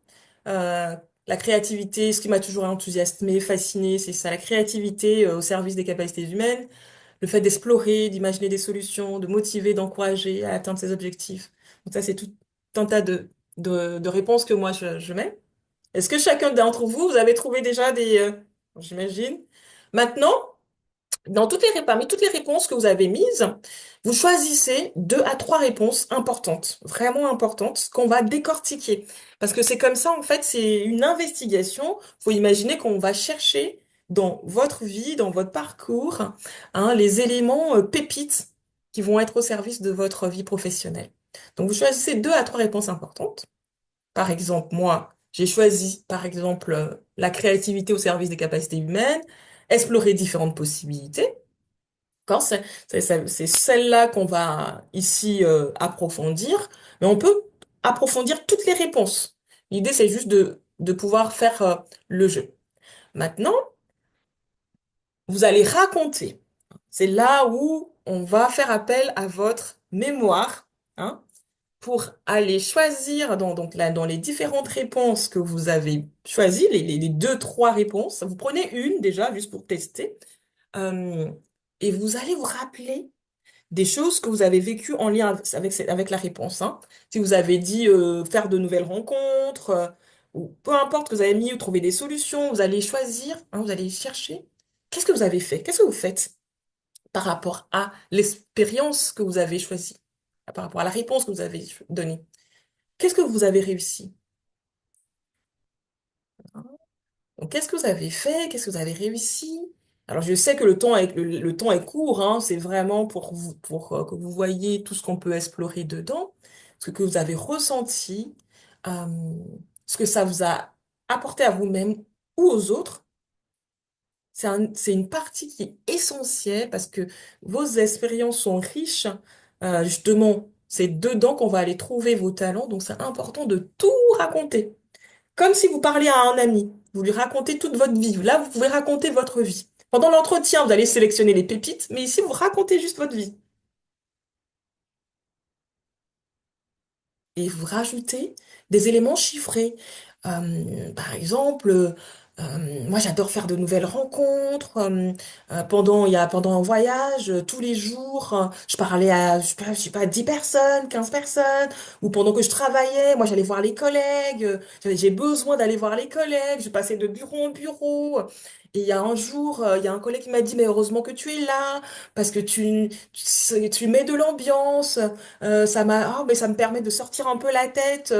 Euh, la créativité, ce qui m'a toujours enthousiasmé, fasciné, c'est ça, la créativité au service des capacités humaines, le fait d'explorer, d'imaginer des solutions, de motiver, d'encourager à atteindre ses objectifs. Donc ça, c'est tout un tas de réponses que moi, je mets. Est-ce que chacun d'entre vous, vous avez trouvé déjà j'imagine. Maintenant, parmi toutes les réponses que vous avez mises, vous choisissez deux à trois réponses importantes, vraiment importantes, qu'on va décortiquer. Parce que c'est comme ça, en fait, c'est une investigation. Faut imaginer qu'on va chercher dans votre vie, dans votre parcours, hein, les éléments pépites qui vont être au service de votre vie professionnelle. Donc, vous choisissez deux à trois réponses importantes. Par exemple, moi, j'ai choisi, par exemple, la créativité au service des capacités humaines, explorer différentes possibilités. D'accord? C'est celle-là qu'on va ici approfondir, mais on peut approfondir toutes les réponses. L'idée, c'est juste de pouvoir faire le jeu. Maintenant, vous allez raconter. C'est là où on va faire appel à votre mémoire, hein, pour aller choisir donc là, dans les différentes réponses que vous avez choisies, les deux, trois réponses. Vous prenez une déjà, juste pour tester, euh, et vous allez vous rappeler des choses que vous avez vécues en lien avec la réponse, hein. Si vous avez dit faire de nouvelles rencontres, ou peu importe que vous avez mis ou trouver des solutions, vous allez choisir, hein, vous allez chercher. Qu'est-ce que vous avez fait? Qu'est-ce que vous faites par rapport à l'expérience que vous avez choisie, par rapport à la réponse que vous avez donnée? Qu'est-ce que vous avez réussi? Donc, qu'est-ce que vous avez fait? Qu'est-ce que vous avez réussi? Alors, je sais que le temps est court, hein, c'est vraiment pour vous, pour que vous voyez tout ce qu'on peut explorer dedans, ce que vous avez ressenti, euh, ce que ça vous a apporté à vous-même ou aux autres. C'est une partie qui est essentielle parce que vos expériences sont riches. Justement, c'est dedans qu'on va aller trouver vos talents, donc c'est important de tout raconter. Comme si vous parliez à un ami. Vous lui racontez toute votre vie. Là, vous pouvez raconter votre vie. Pendant l'entretien, vous allez sélectionner les pépites, mais ici, vous racontez juste votre vie. Et vous rajoutez des éléments chiffrés. Par exemple, moi j'adore faire de nouvelles rencontres. Pendant un voyage, tous les jours, je parlais à, je sais pas, 10 personnes, 15 personnes. Ou pendant que je travaillais, moi j'allais voir les collègues. J'ai besoin d'aller voir les collègues. Je passais de bureau en bureau. Et il y a un jour, il y a un collègue qui m'a dit, mais heureusement que tu es là, parce que tu mets de l'ambiance. Mais ça me permet de sortir un peu la tête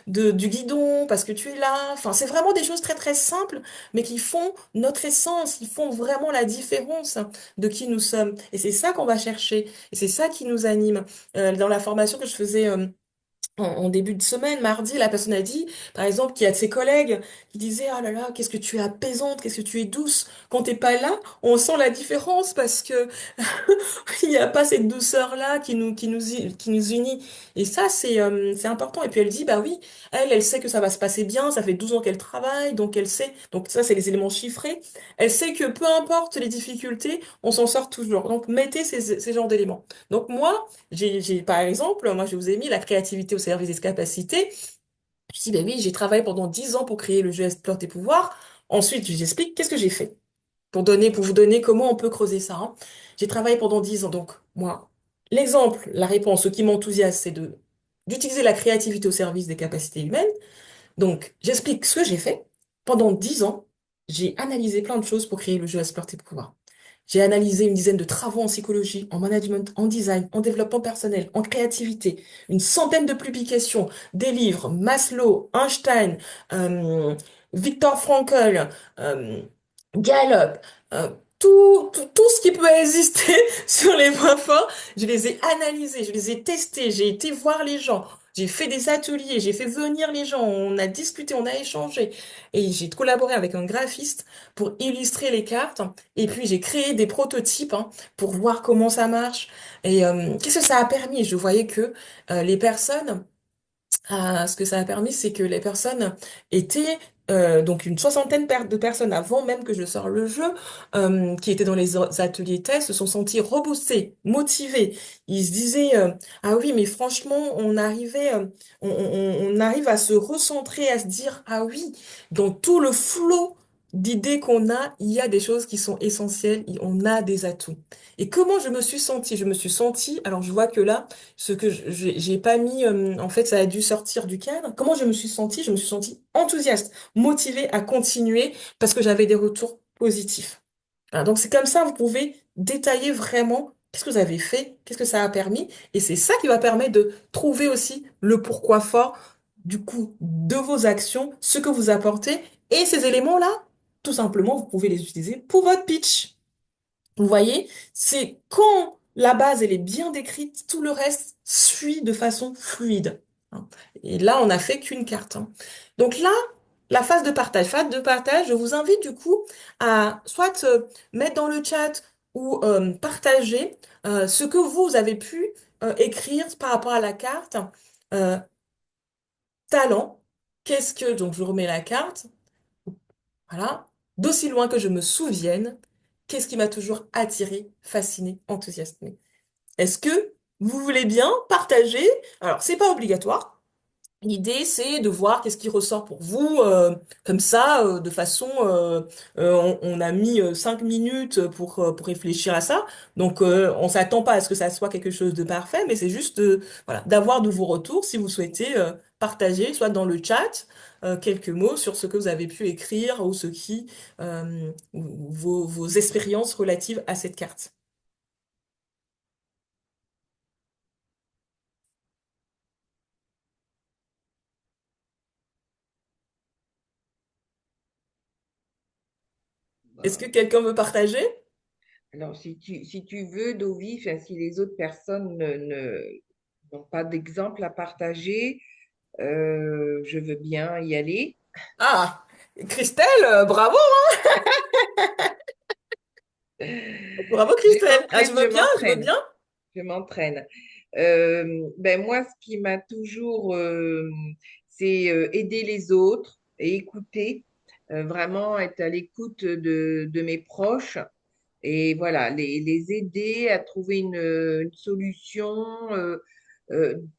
du guidon parce que tu es là. Enfin, c'est vraiment des choses très très simples, mais qui font notre essence, qui font vraiment la différence de qui nous sommes. Et c'est ça qu'on va chercher, et c'est ça qui nous anime. Dans la formation que je faisais en début de semaine, mardi, la personne a dit, par exemple, qu'il y a de ses collègues qui disaient, ah là là, qu'est-ce que tu es apaisante, qu'est-ce que tu es douce. Quand t'es pas là, on sent la différence parce que il n'y a pas cette douceur-là qui nous unit. Et ça, c'est important. Et puis elle dit, bah oui, elle sait que ça va se passer bien, ça fait 12 ans qu'elle travaille, donc elle sait. Donc ça, c'est les éléments chiffrés. Elle sait que peu importe les difficultés, on s'en sort toujours. Donc mettez ces genres d'éléments. Donc moi, par exemple, moi je vous ai mis la créativité au service des capacités. Je dis, ben oui, j'ai travaillé pendant 10 ans pour créer le jeu Explore tes pouvoirs. Ensuite, je vous explique qu'est-ce que j'ai fait pour vous donner comment on peut creuser ça, hein. J'ai travaillé pendant 10 ans, donc moi, l'exemple, la réponse, ce qui m'enthousiasme, c'est d'utiliser la créativité au service des capacités humaines. Donc, j'explique ce que j'ai fait. Pendant 10 ans, j'ai analysé plein de choses pour créer le jeu Explore tes pouvoirs. J'ai analysé une dizaine de travaux en psychologie, en management, en design, en développement personnel, en créativité, une centaine de publications, des livres, Maslow, Einstein, euh, Viktor Frankl, euh, Gallup, euh, tout ce qui peut exister sur les points forts, je les ai analysés, je les ai testés, j'ai été voir les gens, j'ai fait des ateliers, j'ai fait venir les gens, on a discuté, on a échangé, et j'ai collaboré avec un graphiste pour illustrer les cartes. Et puis j'ai créé des prototypes, hein, pour voir comment ça marche. Et qu'est-ce que ça a permis? Je voyais que les personnes Ce que ça a permis, c'est que les personnes étaient, donc une soixantaine de personnes avant même que je sors le jeu, qui étaient dans les ateliers tests, se sont sentis reboostés, motivés. Ils se disaient, ah oui, mais franchement, on arrive à se recentrer, à se dire, ah oui, dans tout le flot d'idées qu'on a, il y a des choses qui sont essentielles, on a des atouts. Et comment je me suis sentie? Je me suis sentie, alors je vois que là, ce que j'ai pas mis, en fait, ça a dû sortir du cadre. Comment je me suis sentie? Je me suis sentie enthousiaste, motivée à continuer parce que j'avais des retours positifs. Voilà, donc c'est comme ça, vous pouvez détailler vraiment qu'est-ce que vous avez fait, qu'est-ce que ça a permis, et c'est ça qui va permettre de trouver aussi le pourquoi fort du coup de vos actions, ce que vous apportez, et ces éléments-là, tout simplement, vous pouvez les utiliser pour votre pitch. Vous voyez, c'est quand la base elle est bien décrite, tout le reste suit de façon fluide, hein. Et là, on n'a fait qu'une carte, hein. Donc là, la phase de partage. Phase de partage, je vous invite du coup à soit mettre dans le chat ou partager ce que vous avez pu écrire par rapport à la carte. Euh, talent, donc je remets la carte. Voilà. D'aussi loin que je me souvienne, qu'est-ce qui m'a toujours attiré, fasciné, enthousiasmé? Est-ce que vous voulez bien partager? Alors, c'est pas obligatoire. L'idée, c'est de voir qu'est-ce qui ressort pour vous, comme ça, de façon, on a mis 5 minutes pour réfléchir à ça. Donc, on s'attend pas à ce que ça soit quelque chose de parfait, mais c'est juste, voilà, d'avoir de vos retours si vous souhaitez partager, soit dans le chat, quelques mots sur ce que vous avez pu écrire ou ou vos expériences relatives à cette carte. Est-ce que Bah, quelqu'un veut partager? alors, si tu veux, Dovi, enfin, si les autres personnes n'ont pas d'exemple à partager, je veux bien y aller. Ah, Christelle, bravo! Bravo Je Christelle. Ah, je m'entraîne, je veux bien, je veux m'entraîne, bien. je m'entraîne. Ben moi, ce qui m'a toujours, c'est aider les autres et écouter, vraiment être à l'écoute de mes proches et voilà, les aider à trouver une solution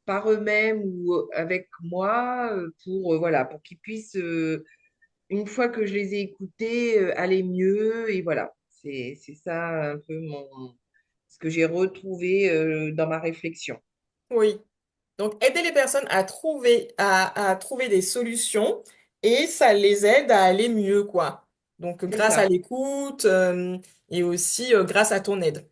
par eux-mêmes ou avec moi pour, voilà, pour qu'ils puissent, une fois que je les ai écoutés, aller mieux. Et voilà, c'est ça un peu ce que j'ai retrouvé dans ma réflexion. Oui. Donc, aider les personnes à trouver des solutions et ça les aide à aller mieux, quoi. Donc, C'est grâce à ça. l'écoute, et aussi grâce à ton aide.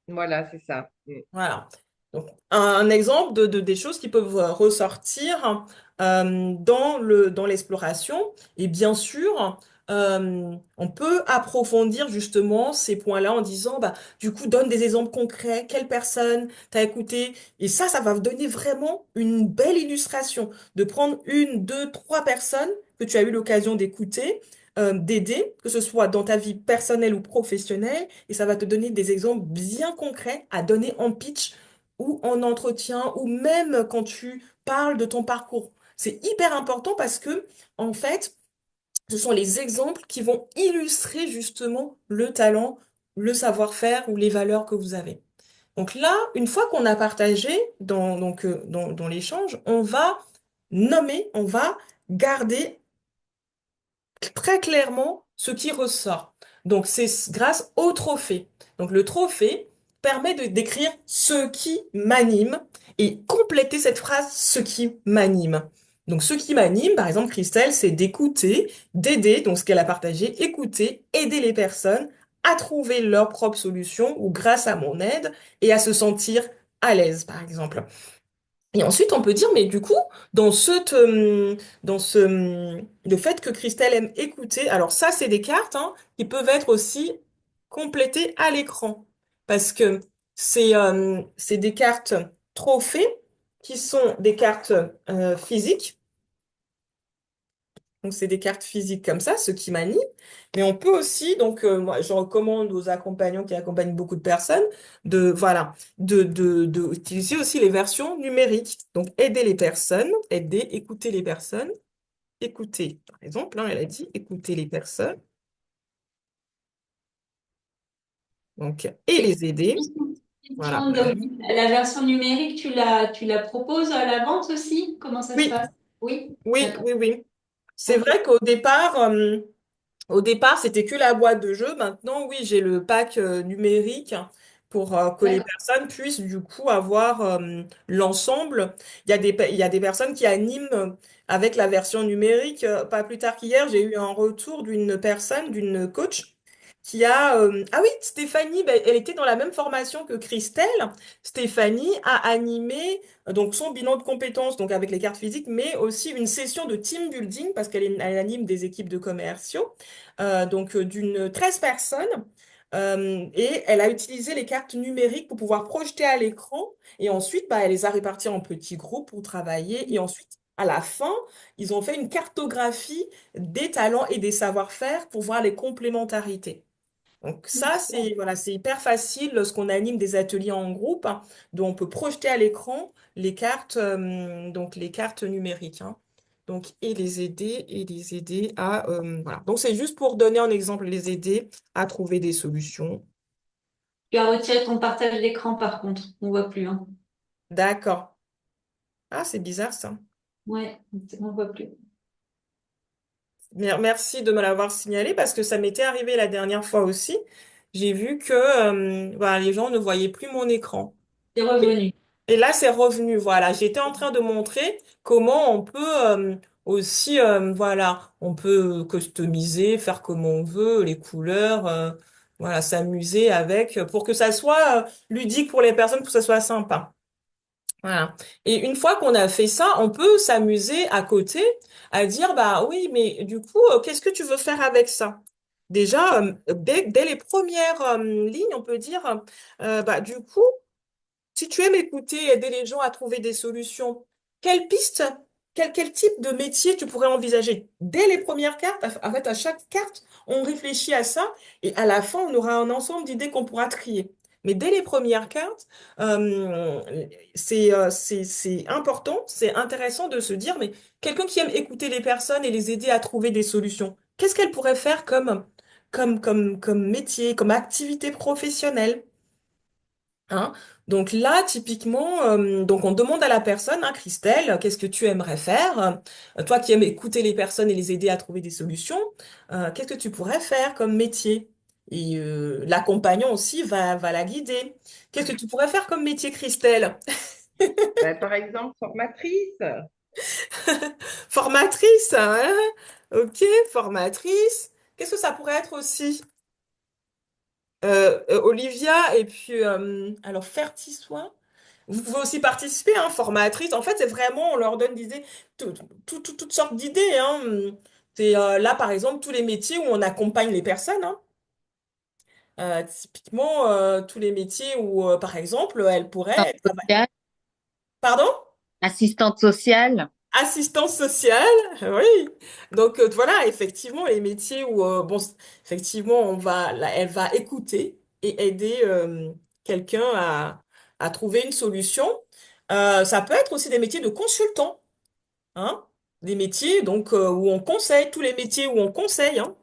Voilà, c'est ça. Voilà. Donc, un exemple des choses qui peuvent ressortir dans l'exploration. Et bien sûr, on peut approfondir justement ces points-là en disant, bah, du coup, donne des exemples concrets. Quelle personne t'a écouté? Et ça va vous donner vraiment une belle illustration de prendre une, deux, trois personnes que tu as eu l'occasion d'écouter, d'aider, que ce soit dans ta vie personnelle ou professionnelle, et ça va te donner des exemples bien concrets à donner en pitch ou en entretien ou même quand tu parles de ton parcours. C'est hyper important parce que, en fait, ce sont les exemples qui vont illustrer justement le talent, le savoir-faire ou les valeurs que vous avez. Donc là, une fois qu'on a partagé dans l'échange, on va nommer, on va garder très clairement ce qui ressort. Donc, c'est grâce au trophée. Donc, le trophée permet de décrire ce qui m'anime et compléter cette phrase, ce qui m'anime. Donc, ce qui m'anime, par exemple, Christelle, c'est d'écouter, d'aider, donc ce qu'elle a partagé, écouter, aider les personnes à trouver leur propre solution ou grâce à mon aide et à se sentir à l'aise, par exemple. Et ensuite, on peut dire, mais du coup, le fait que Christelle aime écouter, alors ça, c'est des cartes, hein, qui peuvent être aussi complétées à l'écran. Parce que c'est des cartes trophées qui sont des cartes physiques. Donc, c'est des cartes physiques comme ça, ce qui m'anime. Mais on peut aussi, donc, moi, je recommande aux accompagnants qui accompagnent beaucoup de personnes voilà, d'utiliser aussi les versions numériques. Donc, aider les personnes, écouter les personnes, écouter. Par exemple, hein, elle a dit écouter les personnes, donc, et Et les aider. juste une Voilà. question, donc, la version numérique, tu la proposes à la vente aussi? Comment ça se Oui, passe? Oui, oui, d'accord. oui, oui. C'est Ok. vrai qu'au départ, c'était que la boîte de jeu. Maintenant, oui, j'ai le pack numérique pour que les D'accord. personnes puissent du coup avoir l'ensemble. Il y a des personnes qui animent avec la version numérique. Pas plus tard qu'hier, j'ai eu un retour d'une personne, d'une coach, qui a... Ah oui, Stéphanie, ben, elle était dans la même formation que Christelle. Stéphanie a animé donc son bilan de compétences donc avec les cartes physiques, mais aussi une session de team building parce elle anime des équipes de commerciaux d'une 13 personnes. Et elle a utilisé les cartes numériques pour pouvoir projeter à l'écran. Et ensuite, bah, elle les a réparties en petits groupes pour travailler. Et ensuite, à la fin, ils ont fait une cartographie des talents et des savoir-faire pour voir les complémentarités. Donc ça, c'est voilà, c'est hyper facile lorsqu'on anime des ateliers en groupe, hein, dont on peut projeter à l'écran donc les cartes numériques, hein. Donc et les aider à voilà. Donc c'est juste pour donner un exemple, les aider à trouver des solutions. Tu as retiré ton partage d'écran par contre, on voit plus, hein. D'accord. Ah, c'est bizarre ça. Ouais, on voit plus. Merci de me l'avoir signalé parce que ça m'était arrivé la dernière fois aussi. J'ai vu que voilà, les gens ne voyaient plus mon écran. C'est revenu. Et là, c'est revenu. Voilà, j'étais en train de montrer comment on peut aussi, voilà, on peut customiser, faire comme on veut, les couleurs, voilà, s'amuser avec, pour que ça soit ludique pour les personnes, pour que ça soit sympa. Voilà. Et une fois qu'on a fait ça, on peut s'amuser à côté à dire, bah oui, mais du coup, qu'est-ce que tu veux faire avec ça? Déjà, dès les premières lignes, on peut dire, bah du coup, si tu aimes écouter et aider les gens à trouver des solutions, quelle piste, quel type de métier tu pourrais envisager? Dès les premières cartes, en fait, à chaque carte, on réfléchit à ça et à la fin, on aura un ensemble d'idées qu'on pourra trier. Mais dès les premières cartes, euh, c'est important, c'est intéressant de se dire, mais quelqu'un qui aime écouter les personnes et les aider à trouver des solutions, qu'est-ce qu'elle pourrait faire comme métier, comme activité professionnelle? Hein. Donc là, typiquement, donc on demande à la personne, hein, Christelle, qu'est-ce que tu aimerais faire? Toi qui aimes écouter les personnes et les aider à trouver des solutions, qu'est-ce que tu pourrais faire comme métier? Et l'accompagnant aussi va la guider. Qu'est-ce que tu pourrais faire comme métier, Christelle? Ben, par exemple, formatrice. Formatrice, hein? Ok, formatrice. Qu'est-ce que ça pourrait être aussi? Olivia, et puis, alors, Fertisoin. Vous pouvez aussi participer, hein, formatrice. En fait, c'est vraiment, on leur donne des idées, toutes sortes d'idées, hein. C'est là, par exemple, tous les métiers où on accompagne les personnes, hein. Typiquement, tous les métiers où, par exemple, elles pourraient travailler. Sociale, Pardon? assistante sociale. Assistance sociale, oui. Donc voilà, effectivement, les métiers où, bon, effectivement, elle va écouter et aider quelqu'un à trouver une solution. Ça peut être aussi des métiers de consultant, hein. Des métiers donc où on conseille, tous les métiers où on conseille, hein.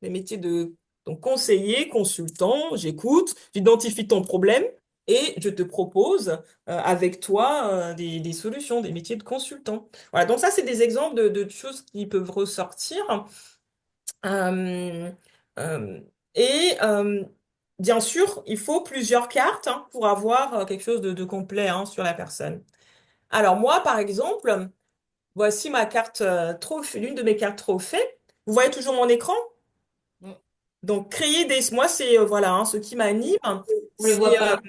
Les métiers de donc conseiller, consultant, j'écoute, j'identifie ton problème et je te propose avec toi des solutions, des métiers de consultant. Voilà, donc ça, c'est des exemples de choses qui peuvent ressortir. Euh, euh, et bien sûr, il faut plusieurs cartes hein, pour avoir quelque chose de complet hein, sur la personne. Alors moi, par exemple, voici ma carte trophée, l'une de mes cartes trophées. Vous voyez toujours mon écran? Mm. Donc, moi, c'est voilà, hein, ce qui m'anime, On le c'est voit pas.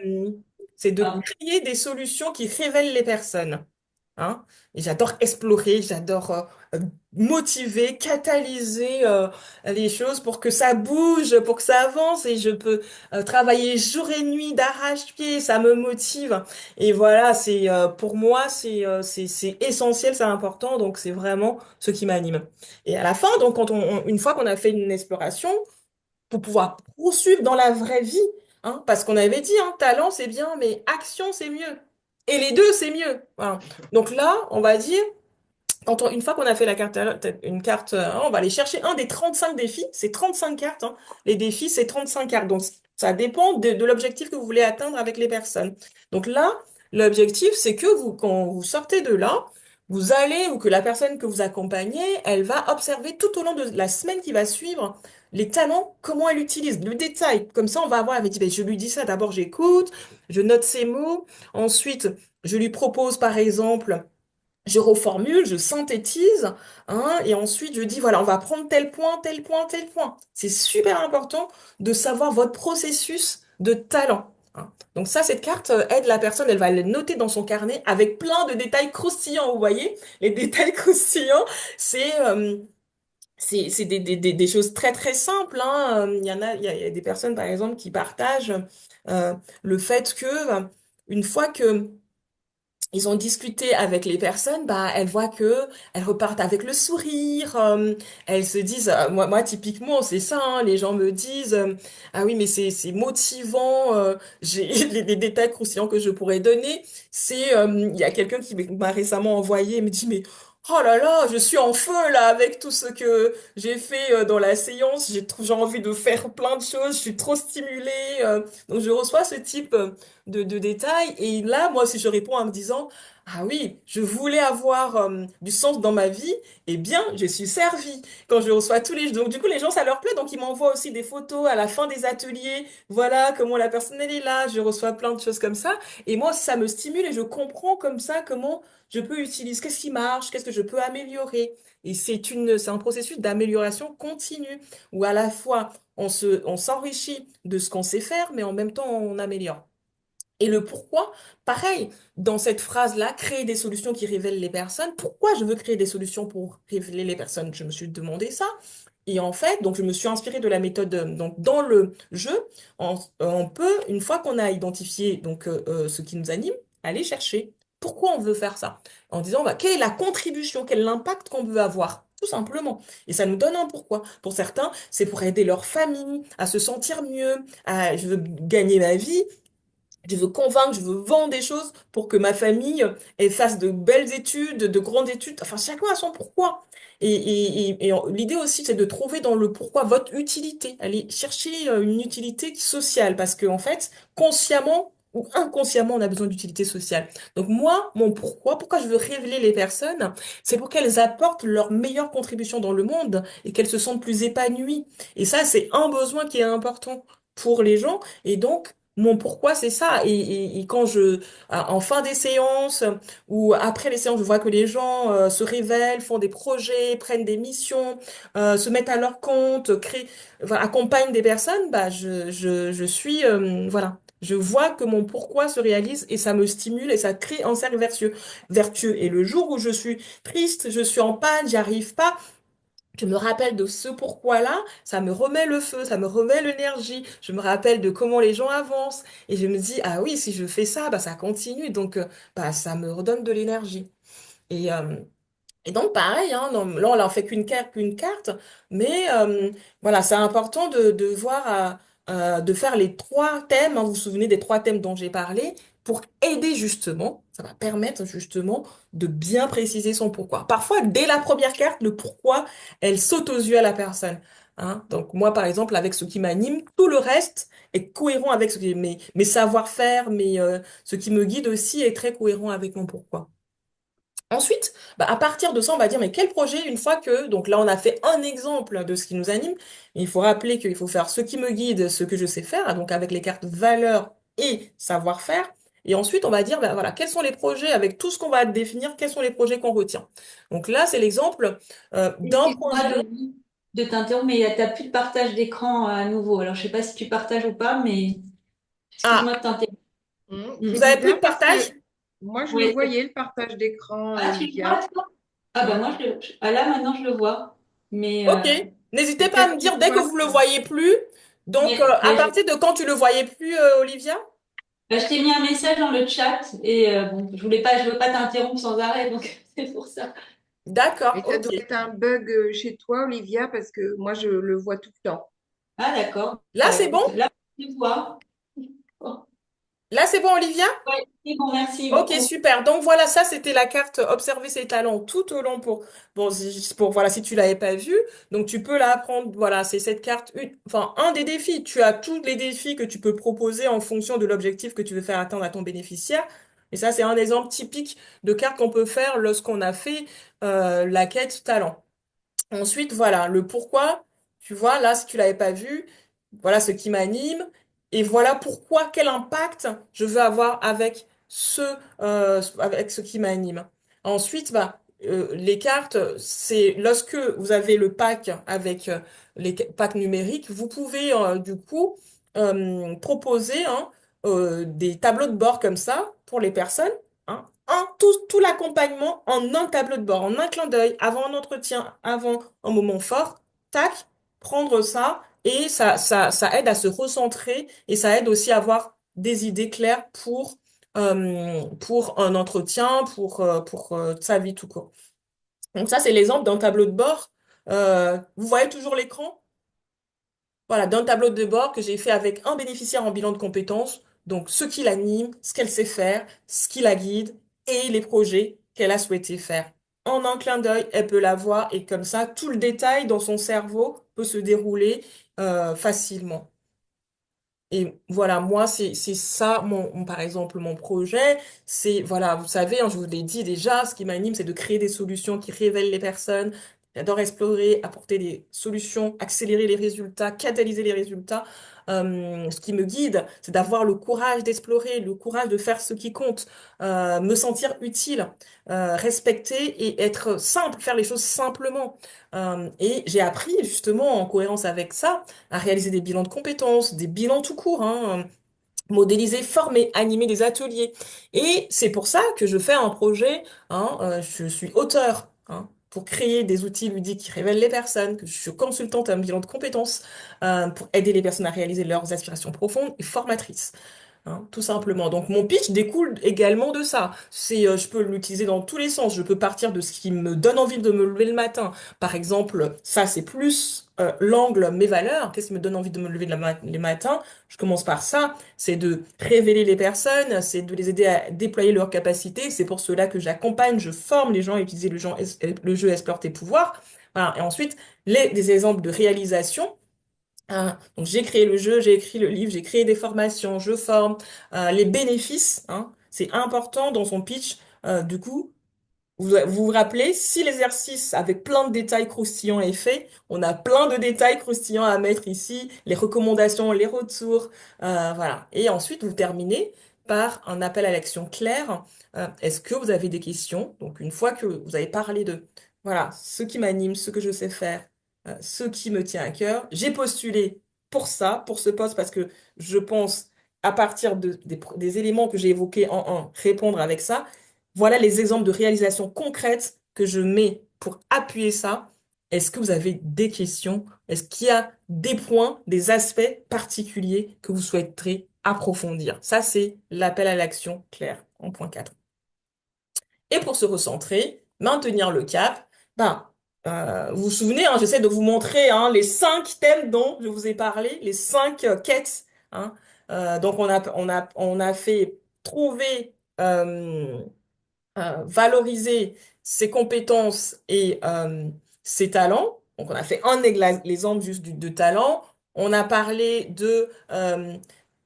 c'est de Pardon. créer des solutions qui révèlent les personnes. hein. Et j'adore explorer, j'adore euh, motiver, catalyser les choses pour que ça bouge, pour que ça avance et je peux travailler jour et nuit d'arrache-pied, ça me motive. Et voilà, c'est pour moi c'est essentiel, c'est important, donc c'est vraiment ce qui m'anime. Et à la fin, donc une fois qu'on a fait une exploration, pour pouvoir poursuivre dans la vraie vie, hein, parce qu'on avait dit, hein, talent c'est bien, mais action c'est mieux. Et les deux c'est mieux. Voilà. Donc là, on va dire, une fois qu'on a fait la carte, une carte, on va aller chercher un des 35 défis. C'est 35 cartes, hein. Les défis, c'est 35 cartes. Donc ça dépend de l'objectif que vous voulez atteindre avec les personnes. Donc là, l'objectif, c'est que vous, quand vous sortez de là, vous allez, ou que la personne que vous accompagnez, elle va observer tout au long de la semaine qui va suivre les talents, comment elle utilise, le détail. Comme ça, on va avoir, elle va dire, ben, je lui dis ça, d'abord j'écoute, je note ses mots, ensuite, je lui propose, par exemple, je reformule, je synthétise, hein, et ensuite je dis, voilà, on va prendre tel point, tel point, tel point. C'est super important de savoir votre processus de talent, hein. Donc ça, cette carte aide la personne, elle va le noter dans son carnet avec plein de détails croustillants, vous voyez? Les détails croustillants, c'est c'est des choses très très simples, hein. Il y a des personnes, par exemple, qui partagent le fait que une fois que ils ont discuté avec les personnes, bah, elles voient que elles repartent avec le sourire. Elles se disent, moi typiquement, c'est ça, hein, les gens me disent, ah oui, mais c'est motivant. J'ai les détails croustillants que je pourrais donner. C'est, il y a quelqu'un qui m'a récemment envoyé, il me dit, mais oh là là, je suis en feu là avec tout ce que j'ai fait dans la séance. J'ai envie de faire plein de choses. Je suis trop stimulée. Donc je reçois ce type de détails. Et là, moi, si je réponds en me disant, ah oui, je voulais avoir du sens dans ma vie, eh bien, je suis servie. Quand je reçois tous les... Donc, du coup, les gens, ça leur plaît. Donc, ils m'envoient aussi des photos à la fin des ateliers. Voilà comment la personne, elle est là. Je reçois plein de choses comme ça. Et moi aussi, ça me stimule et je comprends comme ça comment je peux utiliser, qu'est-ce qui marche, qu'est-ce que je peux améliorer. Et c'est un processus d'amélioration continue où à la fois on s'enrichit de ce qu'on sait faire, mais en même temps, on améliore. Et le pourquoi, pareil, dans cette phrase-là, créer des solutions qui révèlent les personnes. Pourquoi je veux créer des solutions pour révéler les personnes? Je me suis demandé ça. Et en fait, donc je me suis inspirée de la méthode. Donc dans le jeu, on peut, une fois qu'on a identifié donc ce qui nous anime, aller chercher pourquoi on veut faire ça. En disant, bah, quelle est la contribution, quel est l'impact qu'on veut avoir. Tout simplement. Et ça nous donne un pourquoi. Pour certains, c'est pour aider leur famille à se sentir mieux, je veux gagner ma vie. Je veux convaincre, je veux vendre des choses pour que ma famille elle fasse de belles études, de grandes études. Enfin, chacun a son pourquoi. L'idée aussi, c'est de trouver dans le pourquoi votre utilité. Aller chercher une utilité sociale parce qu'en fait, consciemment ou inconsciemment, on a besoin d'utilité sociale. Donc moi, mon pourquoi je veux révéler les personnes, c'est pour qu'elles apportent leur meilleure contribution dans le monde et qu'elles se sentent plus épanouies. Et ça, c'est un besoin qui est important pour les gens. Et donc, mon pourquoi, c'est ça. Et quand en fin des séances ou après les séances, je vois que les gens se révèlent, font des projets, prennent des missions, se mettent à leur compte, voilà, accompagnent des personnes, bah, je suis, voilà. Je vois que mon pourquoi se réalise et ça me stimule et ça crée un cercle vertueux. Et le jour où je suis triste, je suis en panne, j'y arrive pas, je me rappelle de ce pourquoi-là, ça me remet le feu, ça me remet l'énergie. Je me rappelle de comment les gens avancent et je me dis, ah oui, si je fais ça, bah ça continue, donc bah ça me redonne de l'énergie. Et, euh, et donc, pareil, hein, non, là, on n'en fait qu'une carte, mais voilà, c'est important de voir, de faire les trois thèmes, hein, vous vous souvenez des trois thèmes dont j'ai parlé, pour aider justement, ça va permettre justement de bien préciser son pourquoi. Parfois, dès la première carte, le pourquoi, elle saute aux yeux à la personne, hein. Donc, moi, par exemple, avec ce qui m'anime, tout le reste est cohérent avec mes savoir-faire, ce qui me guide aussi est très cohérent avec mon pourquoi. Ensuite, bah, à partir de ça, on va dire, mais quel projet, une fois que, donc là, on a fait un exemple de ce qui nous anime, mais il faut rappeler qu'il faut faire ce qui me guide, ce que je sais faire, donc avec les cartes valeurs et savoir-faire. Et ensuite, on va dire, bah, voilà, quels sont les projets, avec tout ce qu'on va définir, quels sont les projets qu'on retient. Donc là, c'est l'exemple d'un Excuse-moi projet. de t'interrompre, mais tu n'as plus de partage d'écran à nouveau. Alors, je sais pas si tu partages ou pas, mais Ah, excuse-moi de t'interrompre. C'est vous avez plus de bizarre parce partage? que Moi, je le Oui. voyais, le partage d'écran, Ah, tu le vois, Olivia. toi? Ah, bah Ouais. moi, ah, là, maintenant, je le vois. Mais, Ok. N'hésitez pas à Peut-être me pour dire dès que toi, vous le voyez plus. Donc, à mais partir de quand tu le voyais plus, Olivia? bah, je t'ai mis un message dans le chat et bon, je veux pas t'interrompre sans arrêt, donc c'est pour ça. D'accord, et ça ok. doit être un bug chez toi, Olivia, parce que moi, je le vois tout le temps. Ah, d'accord. Là, Bah, c'est bon? écoute, là, je le vois. Bon. Là, c'est bon, Olivia? Ouais, c'est bon, merci Ok, beaucoup. super. Donc voilà, ça c'était la carte observer ses talents tout au long pour bon pour voilà si tu l'avais pas vue, donc tu peux la apprendre. Voilà, c'est cette carte enfin un des défis. Tu as tous les défis que tu peux proposer en fonction de l'objectif que tu veux faire atteindre à ton bénéficiaire. Et ça c'est un exemple typique de carte qu'on peut faire lorsqu'on a fait la quête talent. Ensuite, voilà, le pourquoi, tu vois, là, si tu l'avais pas vu, voilà ce qui m'anime, et voilà pourquoi, quel impact je veux avoir avec ce qui m'anime. Ensuite, les cartes, c'est lorsque vous avez le pack avec packs numériques, vous pouvez du coup proposer hein, des tableaux de bord comme ça pour les personnes. Hein, tout l'accompagnement en un tableau de bord, en un clin d'œil, avant un entretien, avant un moment fort, tac, prendre ça et ça aide à se recentrer et ça aide aussi à avoir des idées claires pour un entretien, pour sa vie tout court. Donc ça, c'est l'exemple d'un tableau de bord. Vous voyez toujours l'écran? Voilà, d'un tableau de bord que j'ai fait avec un bénéficiaire en bilan de compétences, donc ce qui l'anime, ce qu'elle sait faire, ce qui la guide et les projets qu'elle a souhaité faire. En un clin d'œil, elle peut la voir et comme ça, tout le détail dans son cerveau peut se dérouler facilement. Et voilà, moi, c'est ça, par exemple, mon projet. C'est, voilà, vous savez, hein, je vous l'ai dit déjà, ce qui m'anime, c'est de créer des solutions qui révèlent les personnes. J'adore explorer, apporter des solutions, accélérer les résultats, catalyser les résultats. Ce qui me guide, c'est d'avoir le courage d'explorer, le courage de faire ce qui compte, me sentir utile, respecter et être simple, faire les choses simplement. Et j'ai appris, justement, en cohérence avec ça, à réaliser des bilans de compétences, des bilans tout court, hein, modéliser, former, animer des ateliers. Et c'est pour ça que je fais un projet, hein, je suis auteur, hein, pour créer des outils ludiques qui révèlent les personnes, que je suis consultante à un bilan de compétences, pour aider les personnes à réaliser leurs aspirations profondes et formatrice. Hein, tout simplement. Donc mon pitch découle également de ça. Je peux l'utiliser dans tous les sens. Je peux partir de ce qui me donne envie de me lever le matin. Par exemple, ça c'est plus l'angle mes valeurs. Qu'est-ce qui me donne envie de me lever le matin? Je commence par ça. C'est de révéler les personnes, c'est de les aider à déployer leurs capacités. C'est pour cela que j'accompagne, je forme les gens à utiliser le jeu Explore tes pouvoirs. Voilà. Et ensuite, des exemples de réalisation. Donc j'ai créé le jeu, j'ai écrit le livre, j'ai créé des formations, je forme. Les bénéfices, hein, c'est important dans son pitch. Du coup, vous rappelez, si l'exercice avec plein de détails croustillants est fait, on a plein de détails croustillants à mettre ici, les recommandations, les retours, voilà. Et ensuite, vous terminez par un appel à l'action clair. Est-ce que vous avez des questions? Donc une fois que vous avez parlé de, voilà, ce qui m'anime, ce que je sais faire, ce qui me tient à cœur, j'ai postulé pour ça, pour ce poste, parce que je pense, à partir des éléments que j'ai évoqués en un, répondre avec ça. Voilà les exemples de réalisations concrètes que je mets pour appuyer ça. Est-ce que vous avez des questions? Est-ce qu'il y a des points, des aspects particuliers que vous souhaiterez approfondir? Ça, c'est l'appel à l'action clair en point 4. Et pour se recentrer, maintenir le cap, vous vous souvenez, hein, j'essaie de vous montrer hein, les 5 thèmes dont je vous ai parlé, les 5 quêtes. Hein. Donc on a fait trouver valoriser ses compétences et ses talents. Donc, on a fait l'exemple juste de talent. On a parlé de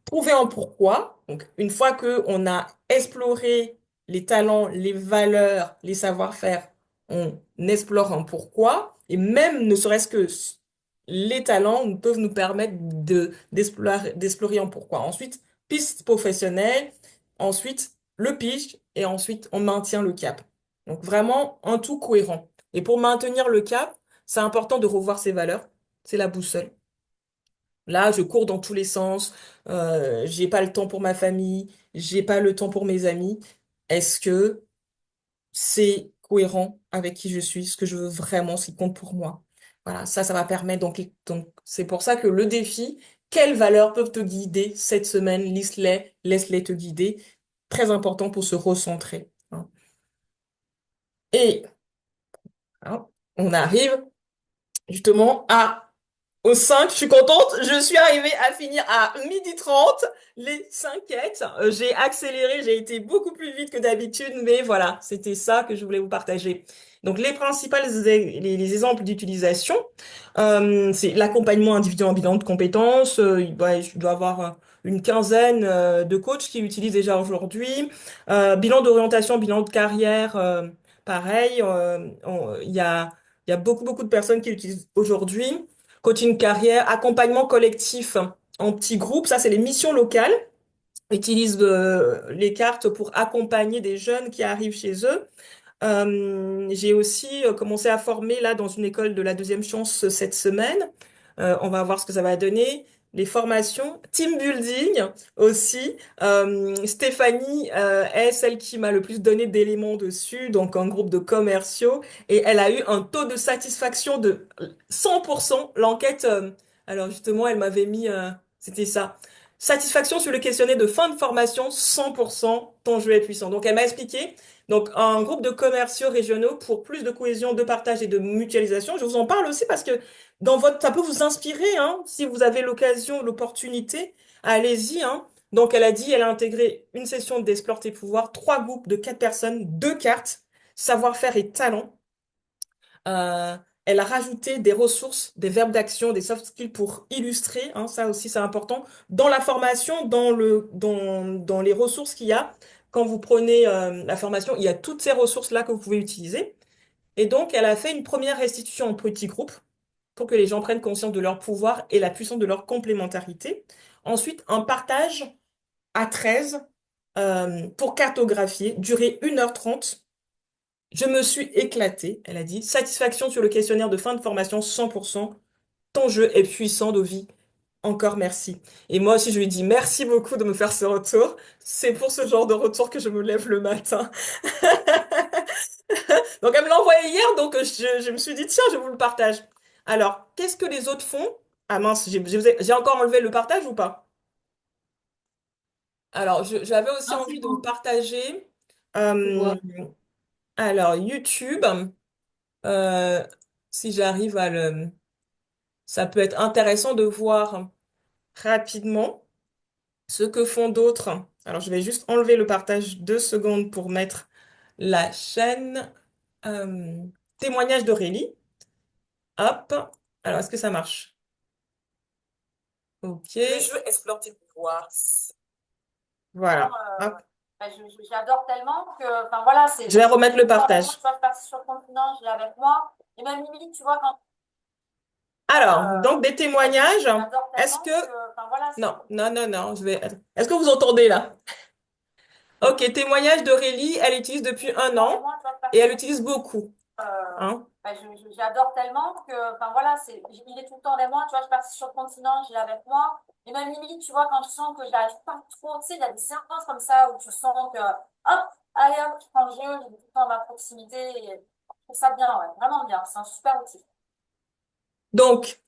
trouver un pourquoi. Donc, une fois que on a exploré les talents, les valeurs, les savoir-faire, on explore un pourquoi. Et même ne serait-ce que les talents peuvent nous permettre d'explorer un pourquoi. Ensuite, piste professionnelle. Ensuite, le pitch et ensuite on maintient le cap. Donc vraiment un tout cohérent. Et pour maintenir le cap, c'est important de revoir ses valeurs. C'est la boussole. Là, je cours dans tous les sens. J'ai pas le temps pour ma famille. J'ai pas le temps pour mes amis. Est-ce que c'est cohérent avec qui je suis, ce que je veux vraiment, ce qui compte pour moi? Voilà, ça va permettre. Donc c'est pour ça que le défi, quelles valeurs peuvent te guider cette semaine? Liste-les, laisse-les te guider. Très important pour se recentrer, hein. Et hein, on arrive justement au 5, je suis contente. Je suis arrivée à finir à 12h30 les 5 quêtes. J'ai accéléré, j'ai été beaucoup plus vite que d'habitude, mais voilà, c'était ça que je voulais vous partager. Donc, les principales, les exemples d'utilisation, c'est l'accompagnement individuel en bilan de compétences. Je dois avoir une quinzaine de coachs qui l'utilisent déjà aujourd'hui. Bilan d'orientation, bilan de carrière, pareil. Il y a beaucoup de personnes qui l'utilisent aujourd'hui. Coaching carrière, accompagnement collectif en petits groupes, ça c'est les missions locales. Utilisent les cartes pour accompagner des jeunes qui arrivent chez eux. J'ai aussi commencé à former là dans une école de la deuxième chance cette semaine. On va voir ce que ça va donner. Les formations, team building aussi. Stéphanie est celle qui m'a le plus donné d'éléments dessus, donc un groupe de commerciaux, et elle a eu un taux de satisfaction de 100%. L'enquête, alors justement, elle m'avait mis, c'était ça. Satisfaction sur le questionnaire de fin de formation, 100%, ton jeu est puissant. Donc elle m'a expliqué. Donc, un groupe de commerciaux régionaux pour plus de cohésion, de partage et de mutualisation. Je vous en parle aussi parce que ça peut vous inspirer, hein, si vous avez l'occasion, l'opportunité, allez-y, hein. Donc, elle a dit, elle a intégré une session d'Explore tes pouvoirs, 3 groupes de 4 personnes, 2 cartes, savoir-faire et talent. Euh, Elle a rajouté des ressources, des verbes d'action, des soft skills pour illustrer, hein, ça aussi c'est important. Dans la formation, dans les ressources qu'il y a, quand vous prenez la formation, il y a toutes ces ressources-là que vous pouvez utiliser. Et donc, elle a fait une première restitution en petits groupes pour que les gens prennent conscience de leur pouvoir et la puissance de leur complémentarité. Ensuite, un partage à 13 pour cartographier, durée 1h30. Je me suis éclatée, elle a dit. Satisfaction sur le questionnaire de fin de formation 100%. Ton jeu est puissant, Dovi. Encore merci. Et moi aussi, je lui dis merci beaucoup de me faire ce retour. C'est pour ce genre de retour que je me lève le matin. Donc, elle me l'a envoyé hier, donc je me suis dit, tiens, je vous le partage. Alors, qu'est-ce que les autres font? Ah mince, j'ai encore enlevé le partage ou pas? Alors, j'avais aussi Non, c'est envie de vous bon, partager. je euh, vois. alors, YouTube, euh, si j'arrive à le... Ça peut être intéressant de voir rapidement ce que font d'autres. Alors, je vais juste enlever le partage 2 secondes pour mettre la chaîne. Euh, Témoignage d'Aurélie. Hop. Alors, est-ce que ça marche? Ok. Le jeu explore tes pouvoirs. Voilà. Hop. J'adore tellement que, enfin voilà, c'est. Je vais remettre le partage. Tu vois, je suis partie sur le continent, je l'ai avec moi. Et même limite, tu vois, quand. Alors, donc des témoignages. J'adore Est-ce tellement que... que, enfin voilà, c'est. Non. Est-ce que vous entendez là? Ok, témoignage d'Aurélie. Elle utilise depuis un an et elle utilise beaucoup. Hein? J'adore tellement que, enfin voilà, il est tout le temps avec moi, tu vois, je suis partie sur le continent, je l'ai avec moi. Et même limite, tu vois, quand je sens que j'arrive pas trop, tu sais, il y a des séances comme ça où tu sens que, hop, allez hop, je prends le jeu, j'ai tout le temps à ma proximité. Et je trouve ça bien, ouais, vraiment bien, c'est un super outil. Donc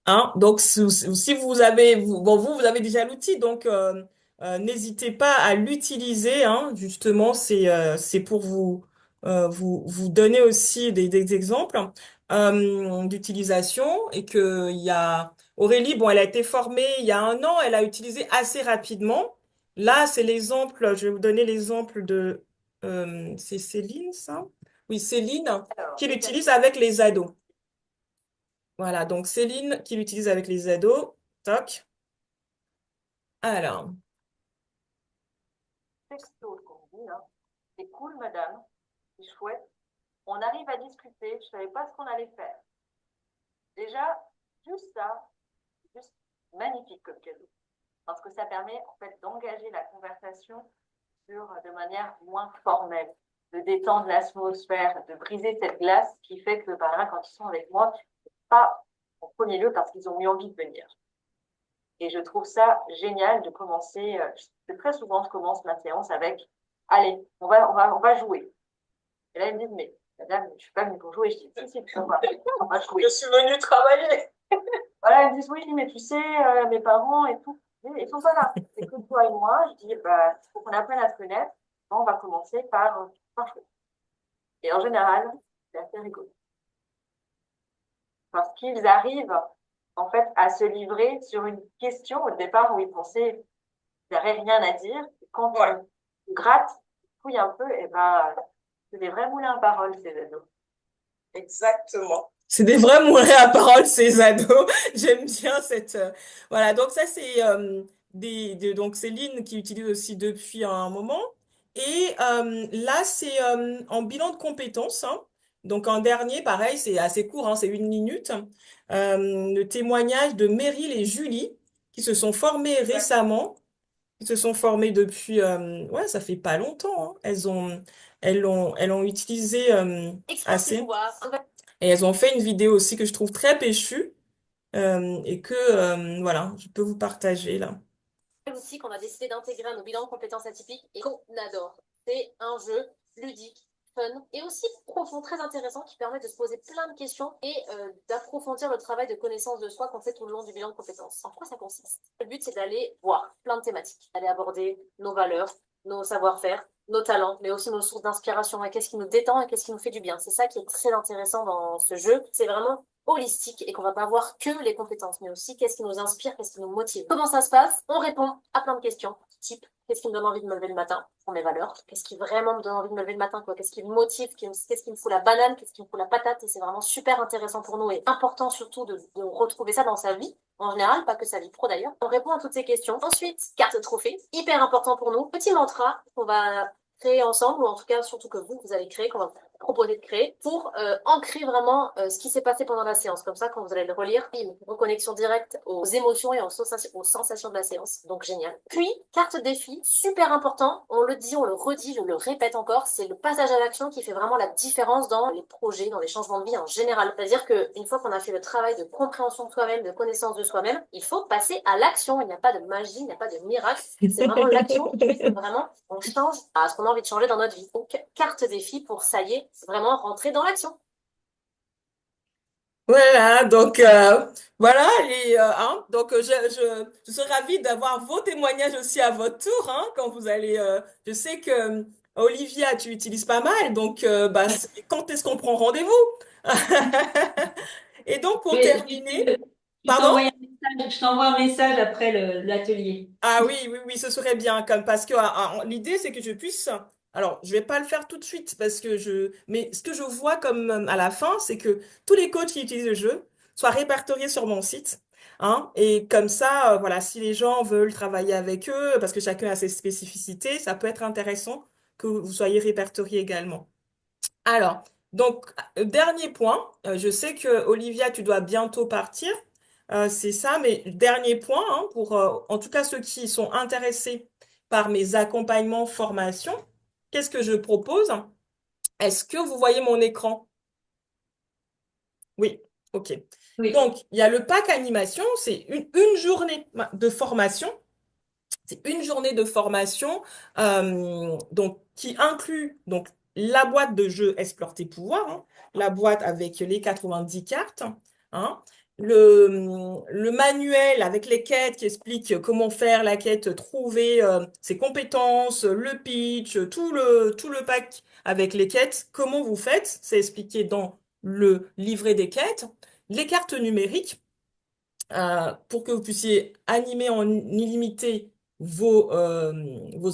si vous avez, vous avez déjà l'outil, donc n'hésitez pas à l'utiliser, hein, justement, c'est pour vous donner aussi des exemples d'utilisation et que il y a Aurélie, bon, elle a été formée il y a un an, elle a utilisé assez rapidement. Là, c'est l'exemple, je vais vous donner l'exemple de, c'est Céline, ça? Oui, Céline, Alors, qui l'utilise avec les ados. Voilà, donc Céline qui l'utilise avec les ados. Toc. Alors, texto, comme on dit, hein. C'est cool, madame, c'est chouette. On arrive à discuter, je savais pas ce qu'on allait faire. Déjà, juste ça, juste magnifique comme cadeau. Parce que ça permet en fait d'engager la conversation de manière moins formelle, de détendre l'atmosphère, de briser cette glace qui fait que bah, là, quand ils sont avec moi, pas en premier lieu parce qu'ils ont eu envie de venir. Et je trouve ça génial de commencer. Très souvent, je commence ma séance avec allez, on va jouer. Et là, ils me disent, mais madame, je suis pas venue pour jouer. Je dis, si, on va jouer. Je suis venue travailler. Voilà, ils me disent, oui, mais tu sais, mes parents et tout, ils sont pas là. C'est que toi et moi. Je dis, bah, il faut qu'on apprenne à se connaître. Bon, on va commencer par jouer. Et en général, c'est assez rigolo. Parce qu'ils arrivent, en fait, à se livrer sur une question au départ où ils pensaient qu'il n'y avait rien à dire. Et quand on gratte, fouille un peu, et ben, c'est des vrais moulins à parole, ces ados. Exactement. C'est des vrais moulins à parole, ces ados. J'aime bien cette. Voilà, donc ça, c'est donc Céline qui utilise aussi depuis un moment. Et là, c'est en bilan de compétences, hein. Donc en dernier, pareil, c'est assez court, hein, c'est 1 minute. Le témoignage de Meryl et Julie qui se sont formées récemment. Ils se sont formées depuis, ouais, ça fait pas longtemps, hein. Elles ont utilisé assez. Et elles ont fait une vidéo aussi que je trouve très péchue et que, voilà, je peux vous partager là. L'outil qu'on a décidé d'intégrer à nos bilans de compétences atypiques et qu'on adore. C'est un jeu ludique, fun et aussi profond, très intéressant qui permet de se poser plein de questions et d'approfondir le travail de connaissance de soi qu'on fait tout le long du bilan de compétences. En quoi ça consiste? Le but, c'est d'aller voir plein de thématiques, d'aller aborder nos valeurs, nos savoir-faire, nos talents, mais aussi nos sources d'inspiration et qu'est-ce qui nous détend et qu'est-ce qui nous fait du bien. C'est ça qui est très intéressant dans ce jeu. C'est vraiment holistique et qu'on va pas voir que les compétences, mais aussi qu'est-ce qui nous inspire, qu'est-ce qui nous motive. Comment ça se passe? On répond à plein de questions, type qu'est-ce qui me donne envie de me lever le matin pour mes valeurs? Qu'est-ce qui vraiment me donne envie de me lever le matin, quoi? Qu'est-ce qui me motive? Qu'est-ce qui me fout la banane? Qu'est-ce qui me fout la patate? Et c'est vraiment super intéressant pour nous et important surtout de retrouver ça dans sa vie. En général, pas que sa vie pro d'ailleurs. On répond à toutes ces questions. Ensuite, carte trophée, hyper important pour nous. Petit mantra qu'on va créer ensemble, ou en tout cas surtout que vous allez créer, qu'on va vous proposer de créer, pour ancrer vraiment ce qui s'est passé pendant la séance. Comme ça, quand vous allez le relire, une reconnexion directe aux émotions et aux sensations de la séance. Donc génial. Puis, carte défi, super important, on le dit, on le redit, je le répète encore, c'est le passage à l'action qui fait vraiment la différence dans les projets, dans les changements de vie en général. C'est-à-dire qu'une fois qu'on a fait le travail de compréhension de soi-même, de connaissance de soi-même, il faut passer à l'action. Il n'y a pas de magie, il n'y a pas de miracle. C'est vraiment l'action qui fait que vraiment on change à ce qu'on a envie de changer dans notre vie. Donc, carte défi pour, ça y est, vraiment rentrer dans l'action. Voilà, donc voilà, hein, donc je serais ravie d'avoir vos témoignages aussi à votre tour, hein, quand vous allez. Je sais que Olivia, tu utilises pas mal, donc bah, quand est-ce qu'on prend rendez-vous? Et donc pour terminer, pardon? Je t'envoie un message après l'atelier. Ah oui, oui, oui, ce serait bien, comme parce que l'idée c'est que je puisse. Alors, je vais pas le faire tout de suite parce que mais ce que je vois comme à la fin, c'est que tous les coachs qui utilisent le jeu soient répertoriés sur mon site, hein, et comme ça, voilà, si les gens veulent travailler avec eux, parce que chacun a ses spécificités, ça peut être intéressant que vous soyez répertoriés également. Alors, donc, dernier point, je sais que Olivia, tu dois bientôt partir, c'est ça, mais dernier point, hein, pour en tout cas ceux qui sont intéressés par mes accompagnements formation, qu'est-ce que je propose? Est-ce que vous voyez mon écran? Oui, ok. Oui. Donc, il y a le pack animation, c'est une journée de formation. C'est une journée de formation donc, qui inclut donc, la boîte de jeu Explore tes pouvoirs, hein, la boîte avec les 90 cartes, hein, le manuel avec les quêtes qui explique comment faire la quête, trouver ses compétences, le pitch, tout le pack avec les quêtes, comment vous faites, c'est expliqué dans le livret des quêtes, les cartes numériques pour que vous puissiez animer en illimité vos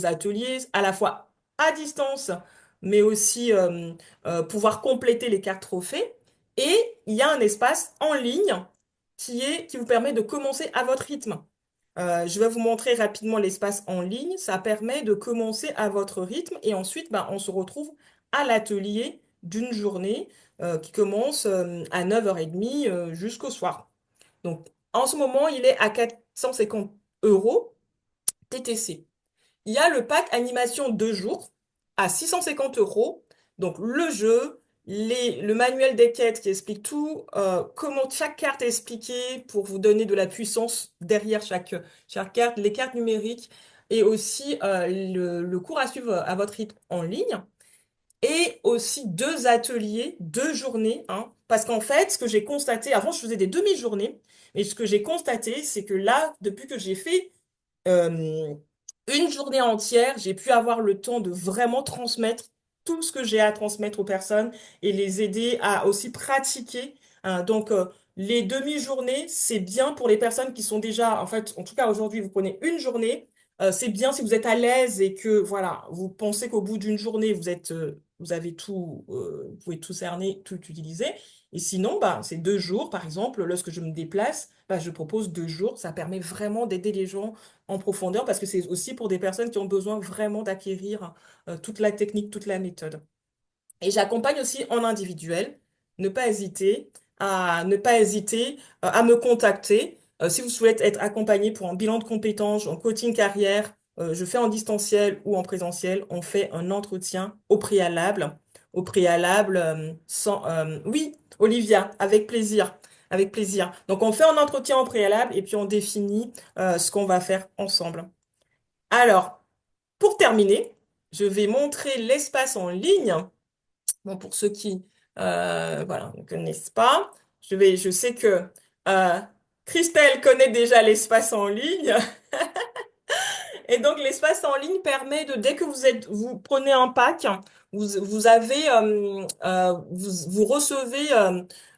ateliers, à la fois à distance, mais aussi pouvoir compléter les cartes trophées. Et il y a un espace en ligne qui vous permet de commencer à votre rythme. Je vais vous montrer rapidement l'espace en ligne. Ça permet de commencer à votre rythme et ensuite, ben, on se retrouve à l'atelier d'une journée qui commence à 9h30 jusqu'au soir. Donc, en ce moment, il est à 450 € TTC. Il y a le pack animation 2 jours à 650 €. Donc, le jeu, le manuel des quêtes qui explique tout, comment chaque carte est expliquée pour vous donner de la puissance derrière chaque carte, les cartes numériques et aussi le cours à suivre à votre rythme en ligne et aussi 2 ateliers, 2 journées, hein. Parce qu'en fait, ce que j'ai constaté, avant je faisais des demi-journées, mais ce que j'ai constaté, c'est que là, depuis que j'ai fait euh, une journée entière, j'ai pu avoir le temps de vraiment transmettre tout ce que j'ai à transmettre aux personnes et les aider à aussi pratiquer, hein. Donc, les demi-journées, c'est bien pour les personnes qui sont déjà, en fait, en tout cas aujourd'hui, vous prenez une journée. C'est bien si vous êtes à l'aise et que, voilà, vous pensez qu'au bout d'une journée, vous avez tout, vous pouvez tout cerner, tout utiliser. Et sinon, bah, c'est 2 jours, par exemple, lorsque je me déplace, bah, je propose 2 jours. Ça permet vraiment d'aider les gens en profondeur parce que c'est aussi pour des personnes qui ont besoin vraiment d'acquérir toute la technique, toute la méthode. Et j'accompagne aussi en individuel. Ne pas hésiter à me contacter. Si vous souhaitez être accompagné pour un bilan de compétences, en coaching carrière, je fais en distanciel ou en présentiel. On fait un entretien au préalable. Au préalable, oui, Olivia, avec plaisir. Avec plaisir. Donc, on fait un entretien au préalable et puis on définit ce qu'on va faire ensemble. Alors, pour terminer, je vais montrer l'espace en ligne. Bon, pour ceux qui voilà, ne connaissent pas, je sais que euh, Christelle connaît déjà l'espace en ligne. Et donc, l'espace en ligne permet de, dès que vous prenez un pack, vous avez, vous recevez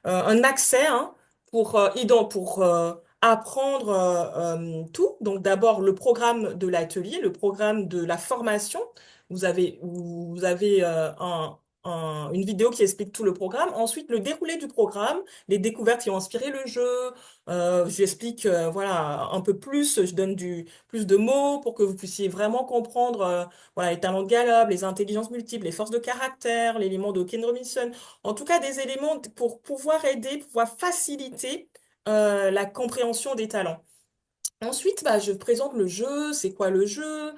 un accès, hein, pour apprendre tout. Donc, d'abord, le programme de l'atelier, le programme de la formation. Vous avez une vidéo qui explique tout le programme. Ensuite, le déroulé du programme, les découvertes qui ont inspiré le jeu. J'explique, voilà, un peu plus. Je donne plus de mots pour que vous puissiez vraiment comprendre voilà, les talents de Gallup, les intelligences multiples, les forces de caractère, l'élément de Ken Robinson. En tout cas, des éléments pour pouvoir aider, pouvoir faciliter la compréhension des talents. Ensuite, bah, je présente le jeu, c'est quoi le jeu,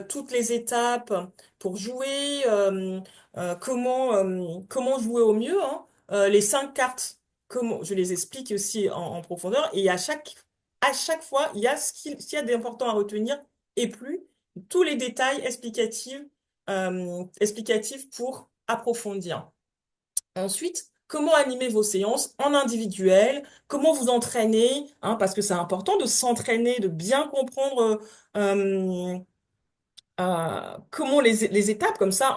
toutes les étapes pour jouer, comment jouer au mieux, hein, les 5 cartes, comment, je les explique aussi en profondeur, et à chaque fois, il y a ce qu'il y a d'important à retenir, et plus, tous les détails explicatifs pour approfondir. Ensuite, comment animer vos séances en individuel, comment vous entraîner, hein, parce que c'est important de s'entraîner, de bien comprendre comment les étapes, comme ça,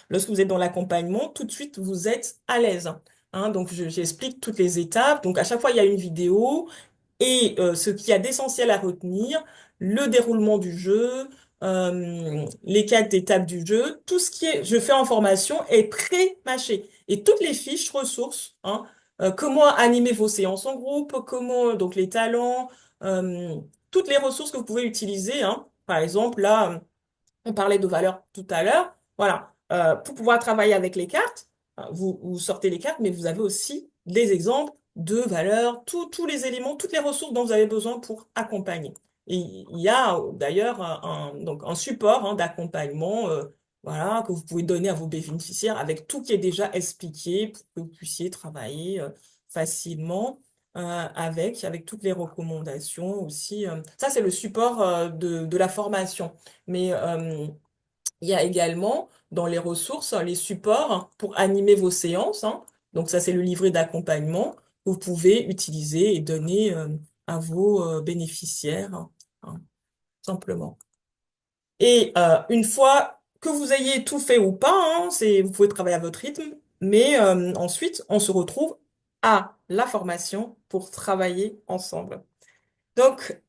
lorsque vous êtes dans l'accompagnement, tout de suite, vous êtes à l'aise. Hein. Donc, j'explique toutes les étapes. Donc, à chaque fois, il y a une vidéo et ce qu'il y a d'essentiel à retenir, le déroulement du jeu, les 4 étapes du jeu, tout ce qui est, je fais en formation est pré-mâché. Et toutes les fiches ressources, hein, comment animer vos séances en groupe, comment, donc les talents, euh, toutes les ressources que vous pouvez utiliser, hein. Par exemple, là, on parlait de valeur tout à l'heure. Voilà. Pour pouvoir travailler avec les cartes, vous sortez les cartes, mais vous avez aussi des exemples de valeurs, tous les éléments, toutes les ressources dont vous avez besoin pour accompagner. Et il y a d'ailleurs donc un support hein, d'accompagnement voilà, que vous pouvez donner à vos bénéficiaires avec tout qui est déjà expliqué pour que vous puissiez travailler facilement avec toutes les recommandations aussi. Ça, c'est le support de la formation. Mais il y a également dans les ressources les supports pour animer vos séances, hein. Donc ça, c'est le livret d'accompagnement que vous pouvez utiliser et donner à vos bénéficiaires, hein, simplement. Et une fois que vous ayez tout fait ou pas, hein, vous pouvez travailler à votre rythme, mais ensuite, on se retrouve à la formation pour travailler ensemble. Donc,